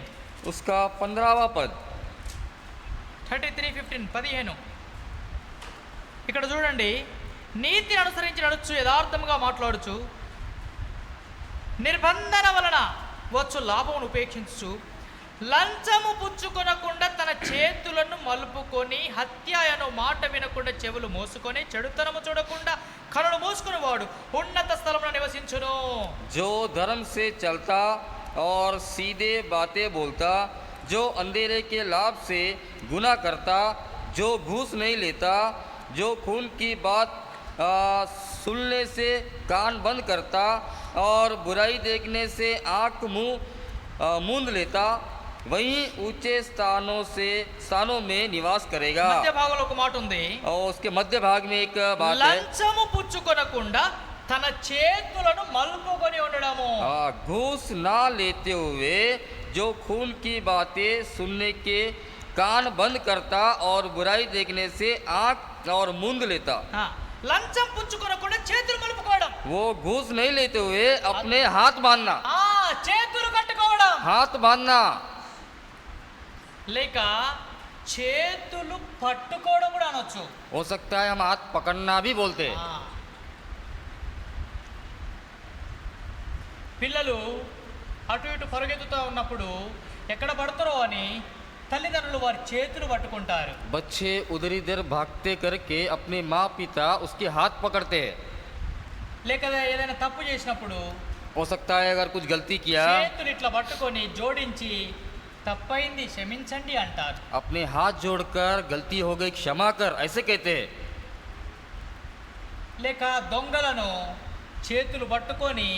उसका 15वां पद। 33:15 ఇక్కడ చూడండి, నీతిని అనుసరించి నడుచు, యథార్థముగా మాట్లాడుచు, నిర్బంధన వలన వచ్చు లాభమును ఉపేక్షించు లంచము పుచ్చుకొనకుండా తన చేతులను మలుపుకొని హత్య అను మాట వినకుండా చెవులు మోసుకొని చెడుతనము చూడకుండా కనులు మూసుకుని వాడు ఉన్నత స్థలమున నివసించును. जो धर्म से चलता और सीधे बातें बोलता, जो अंधेरे के लाभ से गुनाह करता, जो घूस नहीं लेता, जो खून की बात सुनने से कान बंद करता और बुराई देखने से आँख मुंह मूंद लेता, वही ऊंचे स्थानों में निवास करेगा. మధ్య భాగంలో ఒక మాట ఉంది, और उसके मध्य भाग में एक बात है, లంచము పుచ్చుకొనకుండా తన చేతులను మలుపుకొని ఉండడము. घूस ना लेते हुए जो खून की बातें सुनने के कान बंद करता और बुराई देखने से आँख और मूंद लेता. ఆ, లంచం పుచ్చుకొనకుండా చేతులు మలుపుకోవడం, वो घूस नहीं लेते हुए अपने हाथ बांधना, ఆ చేతులు కట్టుకోవడం, हाथ बांधना, లేక చేతులు పట్టుకోవడం కూడా అనొచ్చు. हो सकता है हम हाथ पकड़ना भी बोलते हैं. ఆ. పిల్లలు అటు ఇటు పరుగెత్తుతూ ఉన్నప్పుడు ఎక్కడ పడతారో అని తల్లిదండ్రులు వారి చేతులు పట్టుకుంటారు. बच्चे उधर इधर भागते करके अपने माँ पिता उसके हाथ पकड़ते हैं. లేక ఏదైనా తప్పు చేసినప్పుడు हो सकता है अगर कुछ गलती किया, చేతులు ఇట్లా పట్టుకొని జోడించి తప్పైంది క్షమించండి అంటారు. अपने हाथ जोड़कर गलती हो गई क्षमा कर, ऐसे कहते हैं. లేక దొంగలను చేతులు పట్టుకొని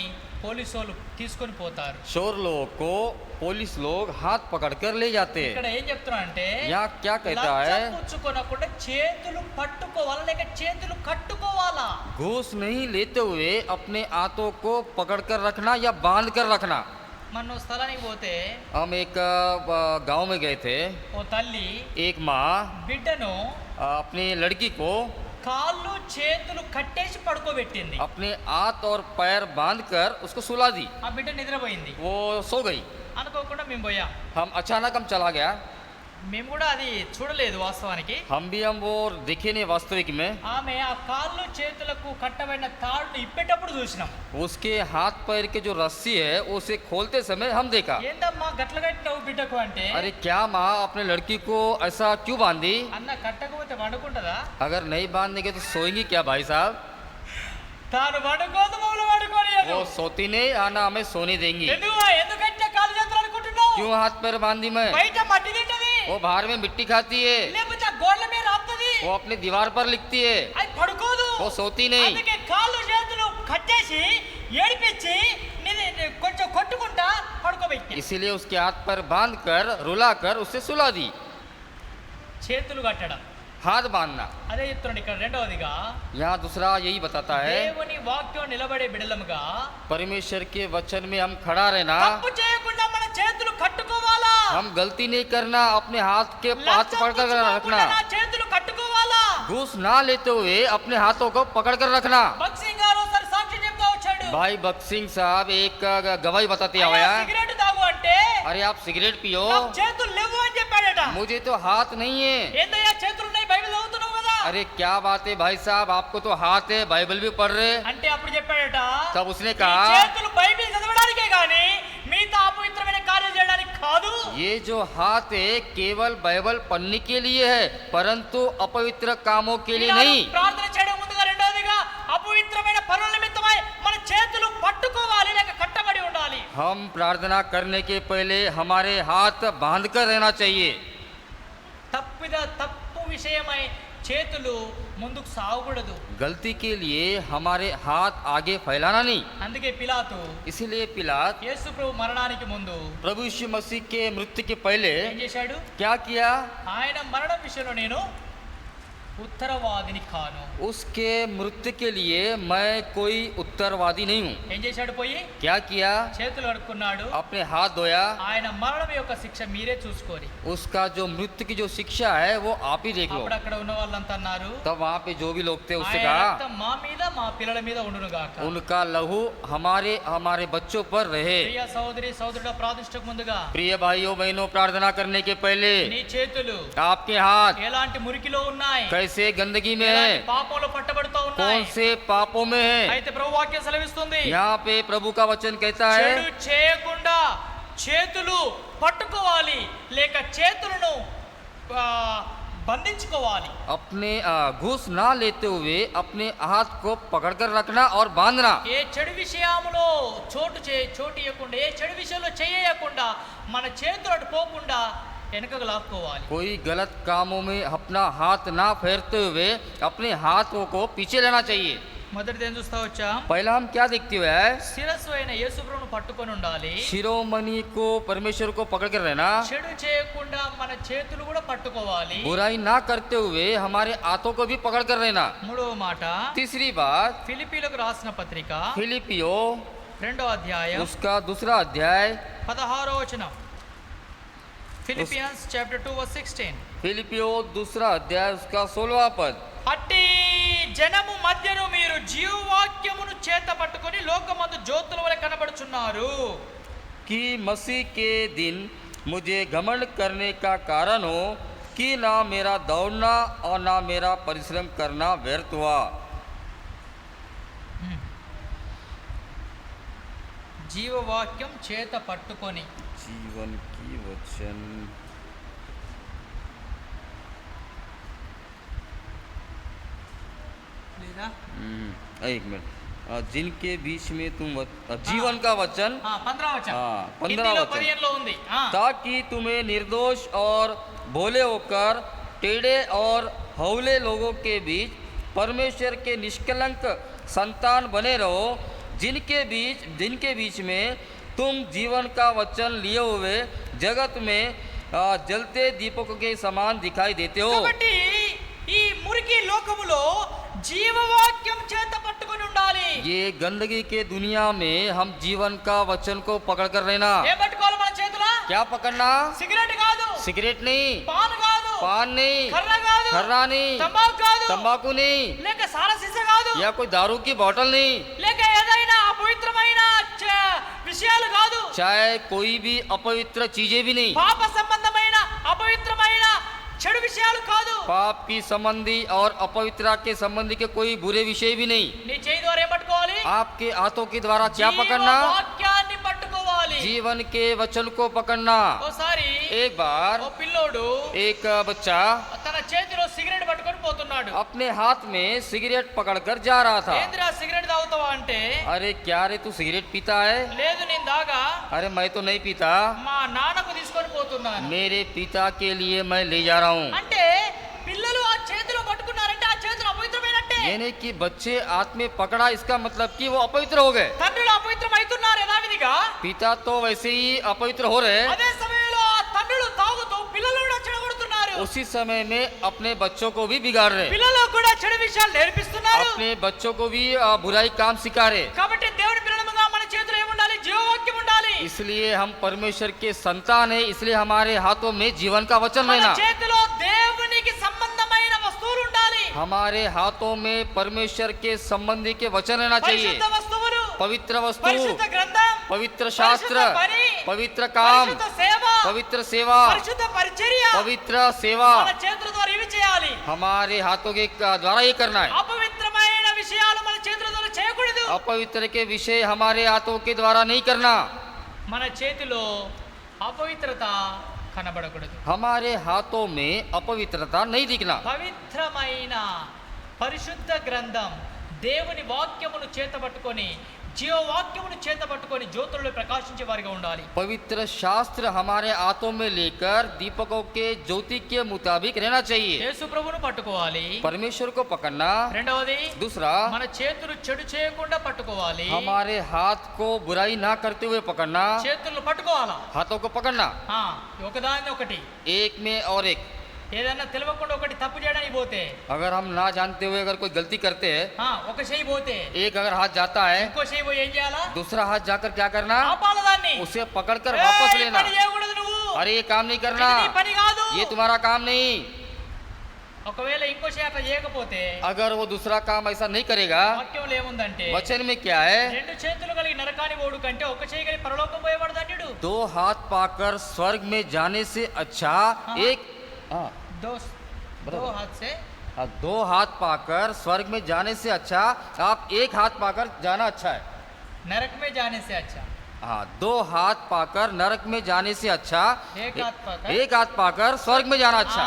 పోలీసు వాళ్ళు తీసుకొని పోతారు. चोर लोगों को पुलिस लोग हाथ पकड़कर ले जाते हैं. ఇక్కడ ఏం చెప్తున్నారంటే यहाँ क्या कहता है, లంచం పుచ్చుకోనకుండా చేతులు పట్టుకోవాలా లేక చేతులు కట్టుకోవాలా. घूस नहीं लेते हुए अपने हाथों को पकड़कर रखना या बांध कर रखना. మనం స్థలానికి పోతే हम एक गांव में गए थे. ఓ తల్లి एक माँ బిడ్డను अपनी लड़की को కాళ్ళు చేతులు కట్టేసి పడుకోబెట్టింది. अपने हाथ और पैर बांधकर उसको सुला दी. ఆ బిడ్డ నిద్రపోయింది. वो सो गई. అనుకోకుండా మేము పోయాం. हम अचानक हम चला गया. మేము కూడా అది చూడలేదు వాస్తవానికి. हम वो देखे नहीं वास्तविक में. ఆమె ఆ కాళ్ళు చేతులకు కట్టబడిన తాడును ఇప్పేటప్పుడు చూసినాం. उसके हाथ पैर के जो रस्सी है उसे खोलते समय हम देखा. ఏందమ్మా గట్ల కట్టినావు బిడ్డకు అంటే, अरे क्या माँ अपने लड़की को ऐसा क्यों बांधी? అన్న కట్టకపోతే వండుకుంటుందా? अगर नहीं बांधेंगे तो सोएंगी क्या भाई साहब? తాను వండుకోదు మమ్మల్ని వండుకోనియదు. वो सोती नहीं, आना हमें सोने देंगी. ఎందుకంటే కాళ్ళు చేతులు అనుకుంటున్నావు? क्यों हाथ पैर बांधी मैं? బయట మట్టి తింటది, वो बाहर में मिट्टी खाती है, లేకపోతే ఆ గోడల మీద రాపుతుంది, वो अपनी दीवार पर लिखती है, అది పడుకోదు. वो सोती नहीं. అందుకే కాళ్ళు చేతులు కట్టేసి ఏడిపించి కొంచెం కొట్టుకుంటా పడుకోబెట్టి इसीलिए उसके हाथ पैर बांध कर रुला कर उसे सुला दी. చేతులు కట్టడం हाथ बांधना. అదే చెప్తున్నాడు ఇక్కడ. రెండవదిగా यहाँ दूसरा यही बताता है, దేవుని వాక్యం నిలబడే బిడలముగా परमेश्वर के वचन में हम खड़ा रहना, తప్పు చేయకుండా మన చేతులు కట్టుకోవాలా. हम गलती नहीं करना, अपने हाथ के हाथ లంచం पकड़ कर పుచ్చుకోకుండా रखना, నా చేతులు కట్టుకోవాలా. घूस ना लेते हुए अपने हाथों को पकड़ कर रखना. భక్సింగ్ గారు ఒకసారి సాక్షి చెప్తా వచ్చాడు. भाई बक्सिंग साहब एक गवाही बताते అయ్యా, आया, సిగరెట్ తాగు అంటే अरे आप सिगरेट पियो, నాకు చేతులు లేవు అని చెప్పాడట. मुझे तो हाथ नहीं है. ఏందయ్యా చేతులు ఉన్నాయి, బైబిల్ చదువుతున్నావు కదా अरे क्या बात है भाई साहब, आपको तो हाथ है, बाइबल भी पढ़ रहे. అంటే అప్పుడు చెప్పాడట, तब उसने ఈ कहा, చేతులు బైబిల్ చదవడానికే గాని మిగతా అపవిత్రమైన కార్యాలు చేయడానికి కాదు. ये जो हाथ है केवल बाइबल पढ़ने के लिए है, परंतु अपवित्र कामों के लिए ఈనాడు नहीं. ప్రార్థన చేయడం ముందుగా రెండవదిగా అపవిత్రమైన పనుల నిమిత్తమై మన చేతులు పట్టుకోవాలి లేక కట్టబడి ఉండాలి. हम प्रार्थना करने के पहले हमारे हाथ बांध कर रहना चाहिए. తప్పు విషయమై చేతులు ముందుకు సాగకూడదు. गलती के लिए हमारे हाथ आगे फैलाना नहीं. అందుకే పిలాతు इसलिए पिलात యేసు ప్రభు మరణానికి ముందు प्रभु यीशु मसीह के मृत्यु के पहले ఏం చేశాడు? क्या किया? ఆయన మరణం విషయంలో నేను ఉత్తరవాదిని కాను. उसके मृत्यु के लिए मैं कोई उत्तरवादी नहीं हूँ. ఏం చేశాడు? పోయి क्या किया? చేతులు కడుక్కున్నాడు. अपने हाथ धोया. ఆయన మరణం యొక్క శిక్ష మీరే చూసుకోరి. उसका जो मृत्यु की जो शिक्षा है वो आप ही देख लो. అప్పుడు అక్కడ ఉన్న వాళ్ళంతా అన్నారు, तब वहाँ पे जो भी लोग थे उससे ఆయన कहा, రక్తం మా మీద మా పిల్లల మీద ఉండును గాక. उनका लहू हमारे बच्चों पर रहे. ప్రియ సహోదరి సహోదరుడా, ప్రార్థించక ముందుగా प्रिय भाइयों बहनों, प्रार्थना करने के पहले నీ చేతులు आपके हाथ ఎలాంటి మురికిలో ఉన్నాయి, कैसे गंदगी में है, ఎలాంటి పాపంలో పట్టబడుతూ कौन ఉన్నాయి. से पापों में है। అయితే ప్రభు వాక్యం సెలవిస్తుంది, यहाँ पे प्रभु का वचन कहता है చెడు చేయకుండా చేతులు పట్టుకోవాలి, లేక చేతులను ఆ, బంధించుకోవాలి. अपने घूस ना लेते हुए अपने हाथ को पकड़कर रखना और बांधना। ఏ చెడు విషయములో చోటు ఇవ్వకుండా, ఏ చెడు విషయంలో చేయకుండా మన చేతులు అటు పోకుండా వెనకకు లాక్కోవాలి. कोई गलत कामों में अपना हाथ ना फेरते हुए अपने हाथों को पीछे लेना चाहिए। మొదటిది ఏం చూస్తా వచ్చాం, पहला हम क्या देखते हुए है, శిరస్సు అయిన యేసు ప్రభువును పట్టుకొని ఉండాలి. शिरोमणि को परमेश्वर को पकड़ कर रहना, చెడు చేయకుండా మన చేతులు కూడా పట్టుకోవాలి. बुराई ना करते हुए हमारे हाथों को भी पकड़ कर रहना। మూడవ మాట, तीसरी बात, ఫిలిప్పీలకు రాసిన పత్రిక फिलिपियो 2వ అధ్యాయం उसका दूसरा अध्याय 16వ వచనం. Philippians chapter 2 verse 16. फिलिपियो दूसरा अध्याय उसका 16वां पद, అట్టి జనము మధ్యను మీరు జీవవాక్యమును చేత పట్టుకొని లోకమందు జ్యోతుల వలె కనబడుచున్నారు. कि मसीह के दिन मुझे घमंड करने का कारण हो कि ना मेरा दौड़ना और ना मेरा परिश्रम करना व्यर्थ हुआ। జీవవాక్యం చేత పట్టుకొని, जीवन की वचन లేదా एक मिनट, जिनके बीच में तुम जीवन का वचन, 15వ వచనం. हाँ, 15వ హిందీలో వచనం. 15లో ఉంది. ताकि तुम्हें निर्दोष और भोले होकर टेढ़े और हौले लोगों के बीच परमेश्वर के निष्कलंक संतान बने रहो, जिनके बीच में तुम जीवन का वचन लिए हुए जगत में जलते दीपकों के समान दिखाई देते हो। కాబట్టి ఈ మురికి లోకములో జీవవాక్యం చేత పట్టుకొని ఉండాలి. ये गंदगी के दुनिया में हम जीवन का वचन को पकड़ कर रहना। ఏ పట్టుకోవాలి మన చేతులా? क्या पकड़ना? సిగరెట్ కాదు, सिगरेट नहीं, పాన్ కాదు, पान नहीं, కర్ర కాదు, खर्रा नहीं, తంబాకు కాదు, तंबाकू नहीं, లేక సారా సీస కాదు, या कोई दारू की बोतल नहीं, లేక ఏదైనా అపవిత్రమైన విషయాలు కాదు, चाहे कोई भी अपवित्र चीजें भी नहीं, పాప సంబంధమైన అపవిత్రమైన చెడు విషయాలు కాదు. पाप की संबंधी और अपवित्रता के संबंधी के कोई बुरे विषय भी नहीं। నీ చేయి ద్వారా ఏం పట్టుకోవాలి? आपके हाथों के द्वारा क्या पकड़ना? వాక్యాన్ని పట్టుకోవాలి. जीवन के वचन को पकड़ना। ఓసారి एक बार ఓ పిల్లోడు एक बच्चा తన చేతిలో సిగరెట్ పట్టుకొని పోతున్నాడు. अपने हाथ में सिगरेट पकड़कर जा रहा था। ఏంద్రా సిగరెట్ తాగుతావా అంటే, अरे क्या रे तू सिगरेट पीता है? లేదు నేను దాగా अरे मैं तो नहीं पीता, మా నాన్నకు తీసుకొని పోతున్నాను. मेरे पिता के लिए मैं ले जा रहा हूँ। అంటే పిల్లలు ఆ చేతిలో పట్టుకున్నారంటే ఆ చేతులు అపవిత్రమైనట్టే. यानी कि बच्चे हाथ में पकड़ा, इसका मतलब कि वो अपवित्र हो गए। తండ్రులు అపవిత్రం అవుతున్నారు యథావిధిగా. पिता तो वैसे ही अपवित्र हो रहे, అదే సమయంలో ఆ తండ్రులు తాగుతూ పిల్లలు కూడా చెడగొడుతున్నారు. उसी समय में अपने बच्चों को भी बिगाड़ रहे, పిల్లలు కూడా చెడు విషయాలు నేర్పిస్తున్నారు. अपने बच्चों को भी बुराई काम सिखा रहे। కాబట్టి దేవుని పిల్లలుగా మన చేతిలో ఏముండాలి? జీవవాక్యం ఉండాలి. इसलिए हम परमेश्वर के संतान है, इसलिए हमारे हाथों में जीवन का वचन మన रहना। చేతిలో దేవునికి సంబంధమైన వస్తువులు ఉండాలి. हमारे हाथों में परमेश्वर के संबंधी के वचन रहना चाहिए। పరిశుద్ధ వస్తువులు, पवित्र वस्तु, పరిశుద్ధ గ్రంథం, पवित्र शास्त्र, పరిశుద్ధ పని, पवित्र काम, పరిశుద్ధ సేవ, पवित्र सेवा, పరిశుద్ధ పరిచర్య पवित्र सेवा మన చేతుల ద్వారా ఇవి చేయాలి. हमारे हाथों के द्वारा ये करना है। అపవిత్రమైన విషయాలు మన చేతుల ద్వారా చేయకూడదు. अपवित्र के विषय हमारे हाथों के द्वारा नहीं करना। మన చేతిలో అపవిత్రత కనబడకూడదు. हमारे हाथों में अपवित्रता नहीं दिखना। పవిత్రమైన పరిశుద్ధ గ్రంథం దేవుని వాక్యమును చేతబట్టుకొని, జీవవాక్యమును చేతబట్టుకొని జ్యోతుల్లో ప్రకాశించే వారిగా ఉండాలి. पवित्र शास्त्र हमारे हाथों में लेकर दीपकों के ज्योति के मुताबिक रहना चाहिए। యేసు ప్రభువును పట్టుకోవాలి. परमेश्वर को पकड़ना। రెండవది, दूसरा, మన చేతులు చెడు చేయకుండా పట్టుకోవాలి. हमारे हाथ को बुराई ना करते हुए पकड़ना। చేతులు పట్టుకోవాలా? हाथों को पकड़ना, ఒకదాన్ని ఒకటి. एक में और एक। ఏదన్నా తెలియకుండా ఒకటి తప్పు చేయడానికి పోతే, अगर हम ना जानते हुए अगर कोई गलती करते हैं, ఒక చెయ్యి పోతే एक अगर हाथ जाता है, ఇంకో చెయ్యి పోయి ఏం చేయాలా? दूसरा हाथ जाकर क्या करना? ఆపాలి దాన్ని. उसे पकड़कर ఏయ్, वापस ఈ लेना। పని చేయకూడదు నువ్వు. अरे ये काम नहीं ఇది करना, నీ పని కాదు. ये तुम्हारा काम नहीं। ఒకవేళ ఇంకో చెయ్యి అట్లా చేయకపోతే अगर वो दूसरा काम ऐसा नहीं करेगा, వాక్యంలో ఏముందంటే, वचन में क्या है? రెండు చేతులు కలిగి నరకాని పోడు కంటే ఒక చేయి కలిగి పరలోకం పోయేవాడు ధన్యుడు. दो हाथ पाकर स्वर्ग में जाने से अच्छा एक दो बराबर। हाथ से दो हाथ पाकर स्वर्ग में जाने से अच्छा आप एक हाथ पाकर जाना अच्छा है। नरक में जाने से अच्छा हाँ, दो हाथ पाकर नरक में जाने से अच्छा एक हाथ पाकर एक हाथ पाकर स्वर्ग में जाना अच्छा।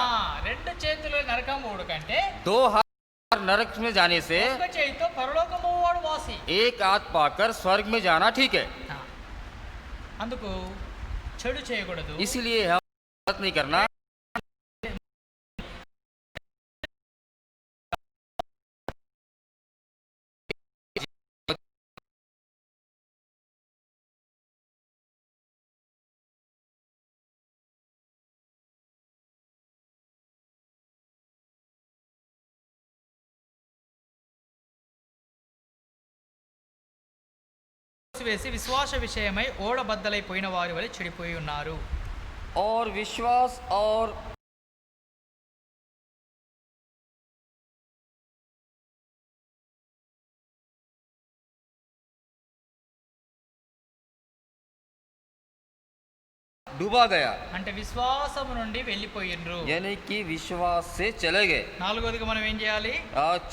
రెండు చేతులు నరకం పోడు కంటే दो हाथ नरक में जाने से ఒక్క చేతితో పరలోకం పోవాడు వాసి एक हाथ पाकर स्वर्ग में जाना ठीक है। ఆ, అందుకు చెడు చేయకూడదు इसीलिए हम गलत नहीं करना। వేసి విశ్వాస విషయమై ఓడబద్దలైపోయిన వారి వలె చెడిపోయి ఉన్నారు। और विश्वास और डूबा गया, అంటే విశ్వాసము నుండి వెళ్ళిపోయినరు। यानी कि विश्वास से चले गए। నాలుగోదిగా మనం ఏం చేయాలి?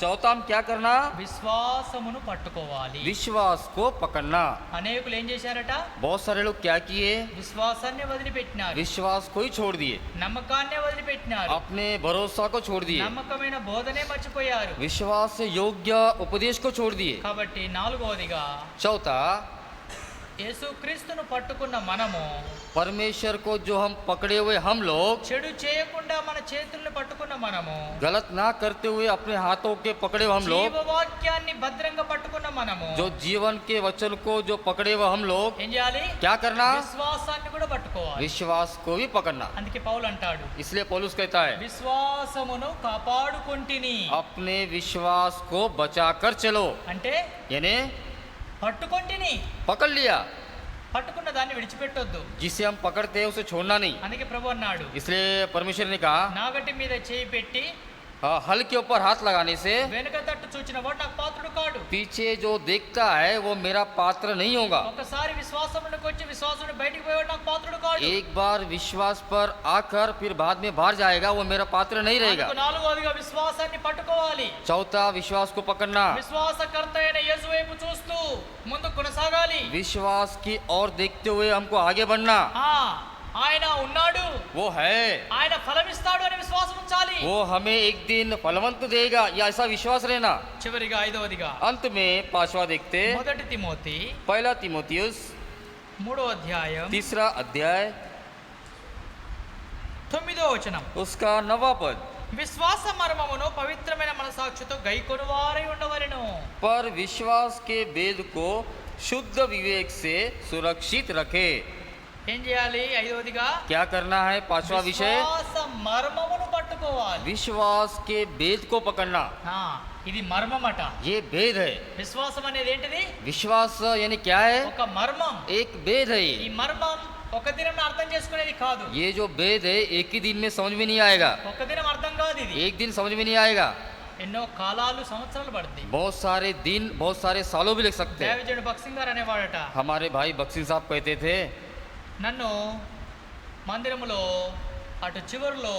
चौथा हम क्या करना? విశ్వాసమును పట్టుకోవాలి। विश्वास को पकड़ना। అనేకులు ఏం చేశారట? बहुत सारे लोग क्या किए? విశ్వాసాన్ని వదిలిపెట్టినారు, विश्वास को ही छोड़ दिए, నమ్మకాన్నే వదిలిపెట్టినారు, अपने भरोसा को छोड़ दिए, నమ్మకమైన బోధనే మర్చిపోయారు। विश्वास से योग्य उपदेश को छोड़ दिए। కాబట్టి నాలుగోదిగా चौथा, యేసుక్రీస్తును పట్టుకున్న మనము परमेश्वर को जो हम पकड़े हुए हम लोग, చెడు చేయకుండా మన చేతుల్ని పట్టుకున్న మనము गलत ना करते हुए अपने हाथों के पकड़े हुए हम लोग, జీవవాక్యాన్ని భద్రంగా పట్టుకున్న మనము जो जीवन के वचन को जो पकड़े हुए हम लोग, ఏం చేయాలి? क्या करना? విశ్వాసాన్ని కూడా పట్టుకోవాలి। विश्वास को भी पकड़ना। అందుకే పౌలు అంటాడు, इसलिए पौलुस कहता है, విశ్వాసమును కాపాడుకొంటిని। अपने विश्वास को बचा कर चलो, అంటే यानी పట్టుకొంటిని, पकड़ लिया। పట్టుకున్న దాన్ని విడిచిపెట్టొద్దు। जिसे हम पकड़ते हैं उसे छोड़ना नहीं। అందుకే ప్రభు అన్నాడు, इसलिए परमेश्वर ने कहा, నాగటి మీద చేయి పెట్టి हल के ऊपर हाथ लगाने से వెనుక తట్టు చూచిన వాడు నాకు పాత్రుడు కాడు। पीछे जो देखता है वो मेरा पात्र नहीं होगा। ఒకసారి విశ్వాసమునకు వచ్చి విశ్వాసమును బయటికి పోయేవాడు నాకు పాత్రుడు కాడు। एक बार विश्वास पर आकर फिर बाद में बाहर जाएगा, वो मेरा पात्र नहीं रहेगा। అందుకు నాలుగోదిగా విశ్వాసాన్ని పట్టుకోవాలి। चौथा, विश्वास को पकड़ना। విశ్వాసకర్త అయిన యేసు వైపు చూస్తూ ముందు కొనసాగాలి। विश्वास की ओर देखते हुए हमको आगे बढ़ना। ఆ, ఆయన ఉన్నాడు, वो है, ఆయన ఫలమిస్తాడు అనే విశ్వాసం ఉంచాలి। वो हमें एक दिन फलवंत देगा, या ऐसा विश्वास रहना। చివరిగా ఐదవదిగా अंत में पांचवा देखते, మొదటి తిమోతి पहला तीमुथियुस 3వ అధ్యాయం 3 अध्याय 9వ వచనం, उसका 9वां पद, విశ్వాస మర్మమును పవిత్రమైన మనసాక్షితో గైకొనువారై ఉండవలెను। पर विश्वास के वेद को शुद्ध विवेक से सुरक्षित रखे। ఏం చేయాలి? ఐదవదిగా क्या करना है? पांचवा विषय, విశ్వాస మర్మమును పట్టుకోవాలి। विश्वास के वेद को पकड़ना। ఆ, ఇది మర్మమట। ये वेद है। విశ్వాసం అనేది ఏంటిది? विश्वास यानी क्या है? ఒక మర్మం। एक वेद है। ఈ మర్మం ఒక దినం అర్థం చేసుకునేది కాదు। ये जो वेद है एक ही दिन में समझ में नहीं आएगा, ఒక దినం అర్థం కాదు ఇది। एक दिन समझ में नहीं आएगा, ఎన్నో కాలాలు సంవత్సరాలు పడుతుంది। बहुत सारे दिन, बहुत सारे सालों भी लग सकते हैं। దేవజనుడు బక్సింగ్ గారు అనేవాడట, हमारे भाई बक्सिंग साहब कहते थे, నన్ను మందిరములో అటు చివరిలో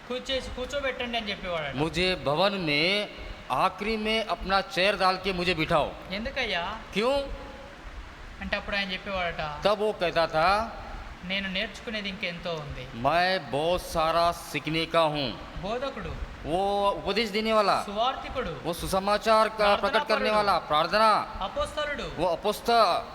కూర్చోబెట్టండి అని చెప్పేవాడట। मुझे भवन में आखिरी में अपना चेयर डाल के मुझे बिठाओ। ఎందుకయ్యా क्यों? అంటే అప్పుడు ఆయన చెప్పేవాడట, तब वो कहता था, నేను నేర్చుకునేది ఇంకెంతో ఉంది। मैं बहुत सारा सीखने का हूँ। బోధకుడు, वो उपदेश देने वाला, సువార్థికుడు, वो सुसमाचार का प्रकट करने वाला, प्रार्थना, అపోస్తలుడు, वो अपोस्त,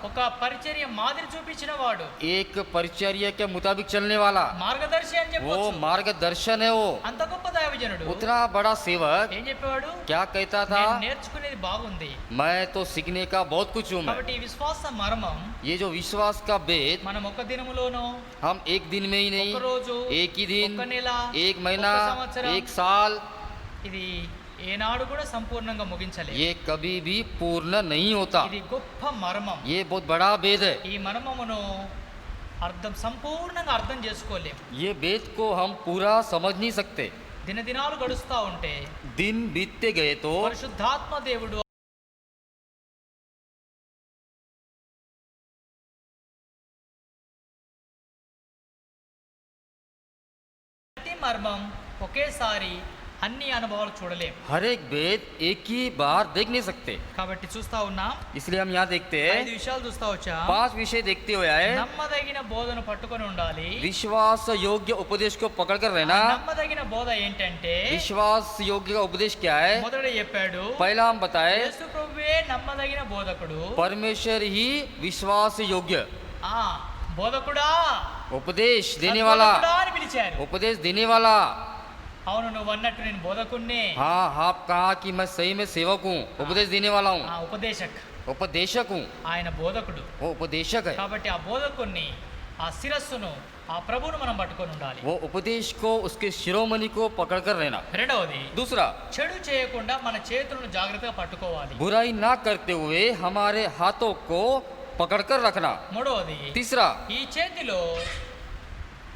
ఒక పరిచర్య మాదిరి చూపించిన వాడు, एक परिचर्या के मुताबिक चलने वाला, మార్గదర్శి అని वो చెప్పొచ్చు। मार्गदर्शन है। वो అంత గొప్ప దైవజనుడు उतना बड़ा सेवक ఏం చెప్పేవాడు? क्या कहता था? నేను నేర్చుకునేది బాగుంది। मैं तो सीखने का बहुत कुछ हूँ। मैं, కాబట్టి ఈ విశ్వాస మర్మం ये जो विश्वास का वेद, మనం ఒక దినములోనో, हम एक दिन में ही नहीं, ఒక రోజు, एक ही दिन, ఒక నెల, एक महीना, ఒక సంవత్సరం, एक साल, ఇది ఏనాడు కూడా సంపూర్ణంగా ముగించలేదు। ये कभी भी पूर्ण नहीं होता। ఇది గొప్ప మర్మం। ये बहुत बड़ा वेद है। ఈ మర్మమును సంపూర్ణంగా అర్థం చేసుకోలేం। ये वेद को हम पूरा समझ नहीं सकते। దినదినాలు గడుస్తూ ఉంటే दिन बीतते गए तो పరిశుద్ధాత్మ దేవుడు ప్రతి మర్మం ఒకేసారి అన్ని అనుభవాలు చూడలేం. हर एक भेद एक ही बार देख नहीं सकते, కాబట్టి చూస్తా ఉన్నాం, इसलिए हम यहाँ देखते हैं 5 విషయాలు చూస్తా వచ్చాం. 5 विषय देखते हुए आए। నమ్మదగిన బోధను పట్టుకొని ఉండాలి. विश्वास योग्य उपदेश को पकड़ कर रहना। నమ్మదగిన బోధ ఏంటంటే विश्वास योग्य का उपदेश क्या है? మొదట చెప్పాడు, पहला हम बताए యేసు ప్రభువే నమ్మదగిన బోధకుడు. परमेश्वर ही विश्वास योग्य ఆ బోధకుడా, उपदेश देने वाला, సద్బోధకుడా అని పిలిచారు. उपदेश देने वाला। అవును, నువ్వు అన్నట్టు నేను బోధకుణ్ణి. हाँ, आप कहा कि मैं सही में सेवक हूँ, उपदेश देने वाला हूँ, ఉపదేశక్, उपदेशक हूँ, ఆయన బోధకుడు. वो उपदेशक है। కాబట్టి ఆ బోధకుణ్ణి, ఆ శిరస్సును, ఆ ప్రభువును మనం పట్టుకొని ఉండాలి. वो उपदेश को, उसके शिरोमणि को पकड़ कर रहना। రెండవది, दूसरा, చెడు చేయకుండా మన చేతులను జాగ్రత్తగా పట్టుకోవాలి. बुराई ना करते हुए हमारे हाथों को पकड़ कर रखना। మూడవది, तीसरा,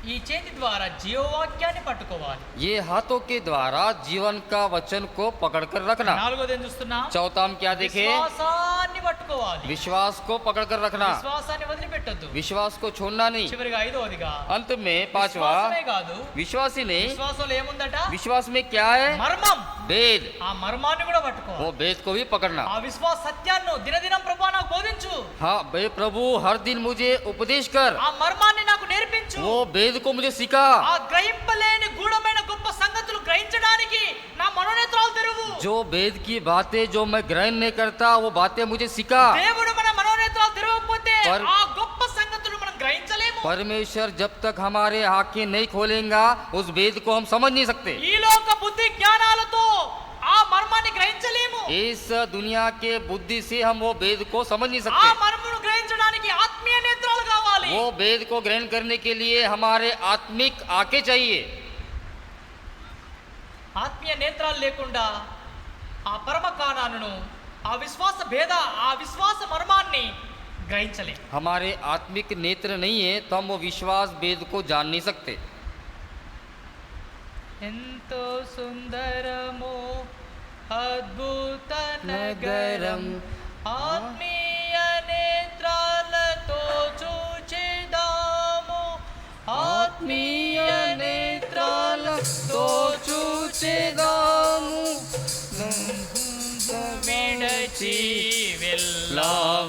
ఈ చేతి ద్వారా జీవవాక్యాన్ని పట్టుకోవాలి. ये हाथों के द्वारा जीवन का वचन को पकड़ कर रखना। నాలుగోది ఏం చూస్తున్నాం? चौथा हम क्या देखे? విశ్వాసాన్ని పట్టుకోవాలి. विश्वास को पकड़ कर रखना, విశ్వాసాన్ని వదిలిపెట్టొద్దు. विश्वास को छोड़ना नहीं। చివరిగా ఐదవదిగా, अंत में पांचवा, విశ్వాసమే కాదు, विश्वास ही नहीं, విశ్వాసంలో ఏముందట? विश्वास में क्या है? మర్మం. भेद, ఆ మర్మాన్ని కూడా పట్టుకోవాలి. वो भेद को भी पकड़ना। ఆ విశ్వాస సత్యాన్ని దినదినం ప్రభువా నాకు బోధించు. हाँ बे प्रभु, हर दिन मुझे उपदेश कर, ఆ మర్మాన్ని నాకు నేర్పించు. वो भेद को मुझे सिखा। ఆ గ్రహింపలేని గూఢమైన గొప్ప సంగతులు గ్రహించడానికి నా మనోనేత్రాలు తెరువు. जो भेद की बातें जो मैं ग्रहण नहीं करता, वो बातें मुझे सिखा। దేవుడు మన మనోనేత్రాలు తెరవకపోతే पर- ఆ గొప్ప సంగతులు మనం గ్రహించలేము. परमेश्वर जब तक हमारे आंखें नहीं खोलेगा, उस भेद को हम समझ नहीं सकते। ఈ లోక బుద్ధి జ్ఞానాలతో ఆ మర్మాన్ని గ్రహించలేము. इस दुनिया के बुद्धि से हम वो भेद को समझ नहीं ఆ सकते। మర్మను గ్రహించడానికి ఆత్మీయ నేత్రాలు కావాలి. वो भेद को ग्रहण करने के लिए हमारे आत्मिक आंखें चाहिए। ఆత్మీయ నేత్రాలు లేకుండా ఆ పరమ కానాను, ఆ విశ్వాస భేద, ఆ విశ్వాస మర్మాన్ని గ్రహించలేము. हमारे आत्मिक नेत्र नहीं है तो हम वो विश्वास भेद को जान नहीं सकते। ఎంతో సుందరమో అద్భుత నగరం, ఆత్మీయ నేత్రాలతో చూచెదాము, ఆత్మీయ నేత్రాలతో చూచెదాము, విడచి వెళ్ళవలెనుగా,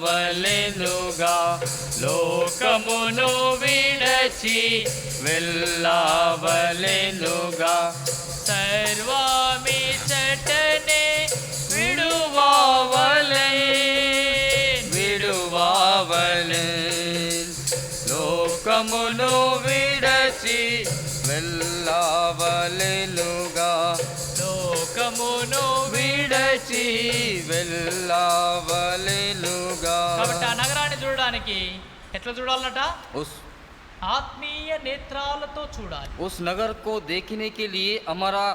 లోకమును విడచి వెళ్ళవలెనుగా, సర్వమిచటనే విడువావలే, లోకమును విడచి వెళ్ళవలెనుగా, లోకమును విడచి వెళ్ళవలెనుగా। కాబట్టి ఆ నగరాన్ని చూడడానికి ఎట్లా చూడాలన్నట? उस ఆత్మీయ నేత్రాలతో చూడాలి. उस नगर को देखने के लिए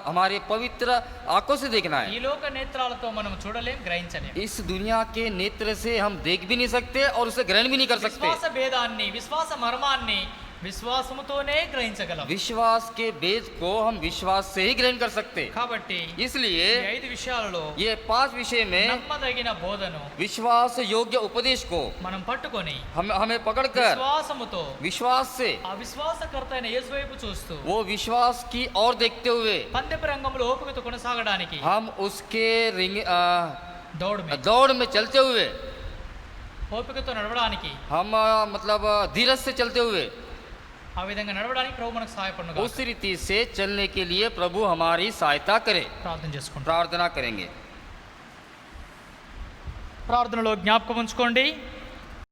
हमारे पवित्र आंखों से देखना ఈ है। లోక నేత్రాలతో మనం చూడలేం, గ్రహించలేం. इस दुनिया के नेत्र से हम देख भी नहीं सकते और उसे ग्रहण भी नहीं कर सकते। విశ్వాస భేదాన్ని, విశ్వాస మర్మాన్ని విశ్వాసముతోనే గ్రహించగలం. विश्वास के भेद को हम विश्वास से ही ग्रहण कर सकते। కాబట్టి इसलिए ఈ 5 విషయాలలో ये 5 विषय में నమ్మదగిన బోధను विश्वास योग्य उपदेश को మనం పట్టుకొని हमें पकड़कर విశ్వాసముతో विश्वास से, ఆ విశ్వాసకర్త అయిన యేసు వైపు చూస్తూ वो विश्वास की ओर देखते हुए పందెపు రంగంలో ఓపికతో కొనసాగడానికి, हम उसके దౌడ్ दौड़ में चलते हुए, ఓపికతో నడవడానికి, हम मतलब धीरज से चलते हुए, ఆ విధంగా నడవడానికి ప్రభు మనకు సహాయపడును. उस रीति से चलने के लिए प्रभु हमारी सहायता करे। ప్రార్థన చేసుకుంటాం. प्रार्थना करेंगे। ప్రార్థనలో జ్ఞాపకం ఉంచుకోండి,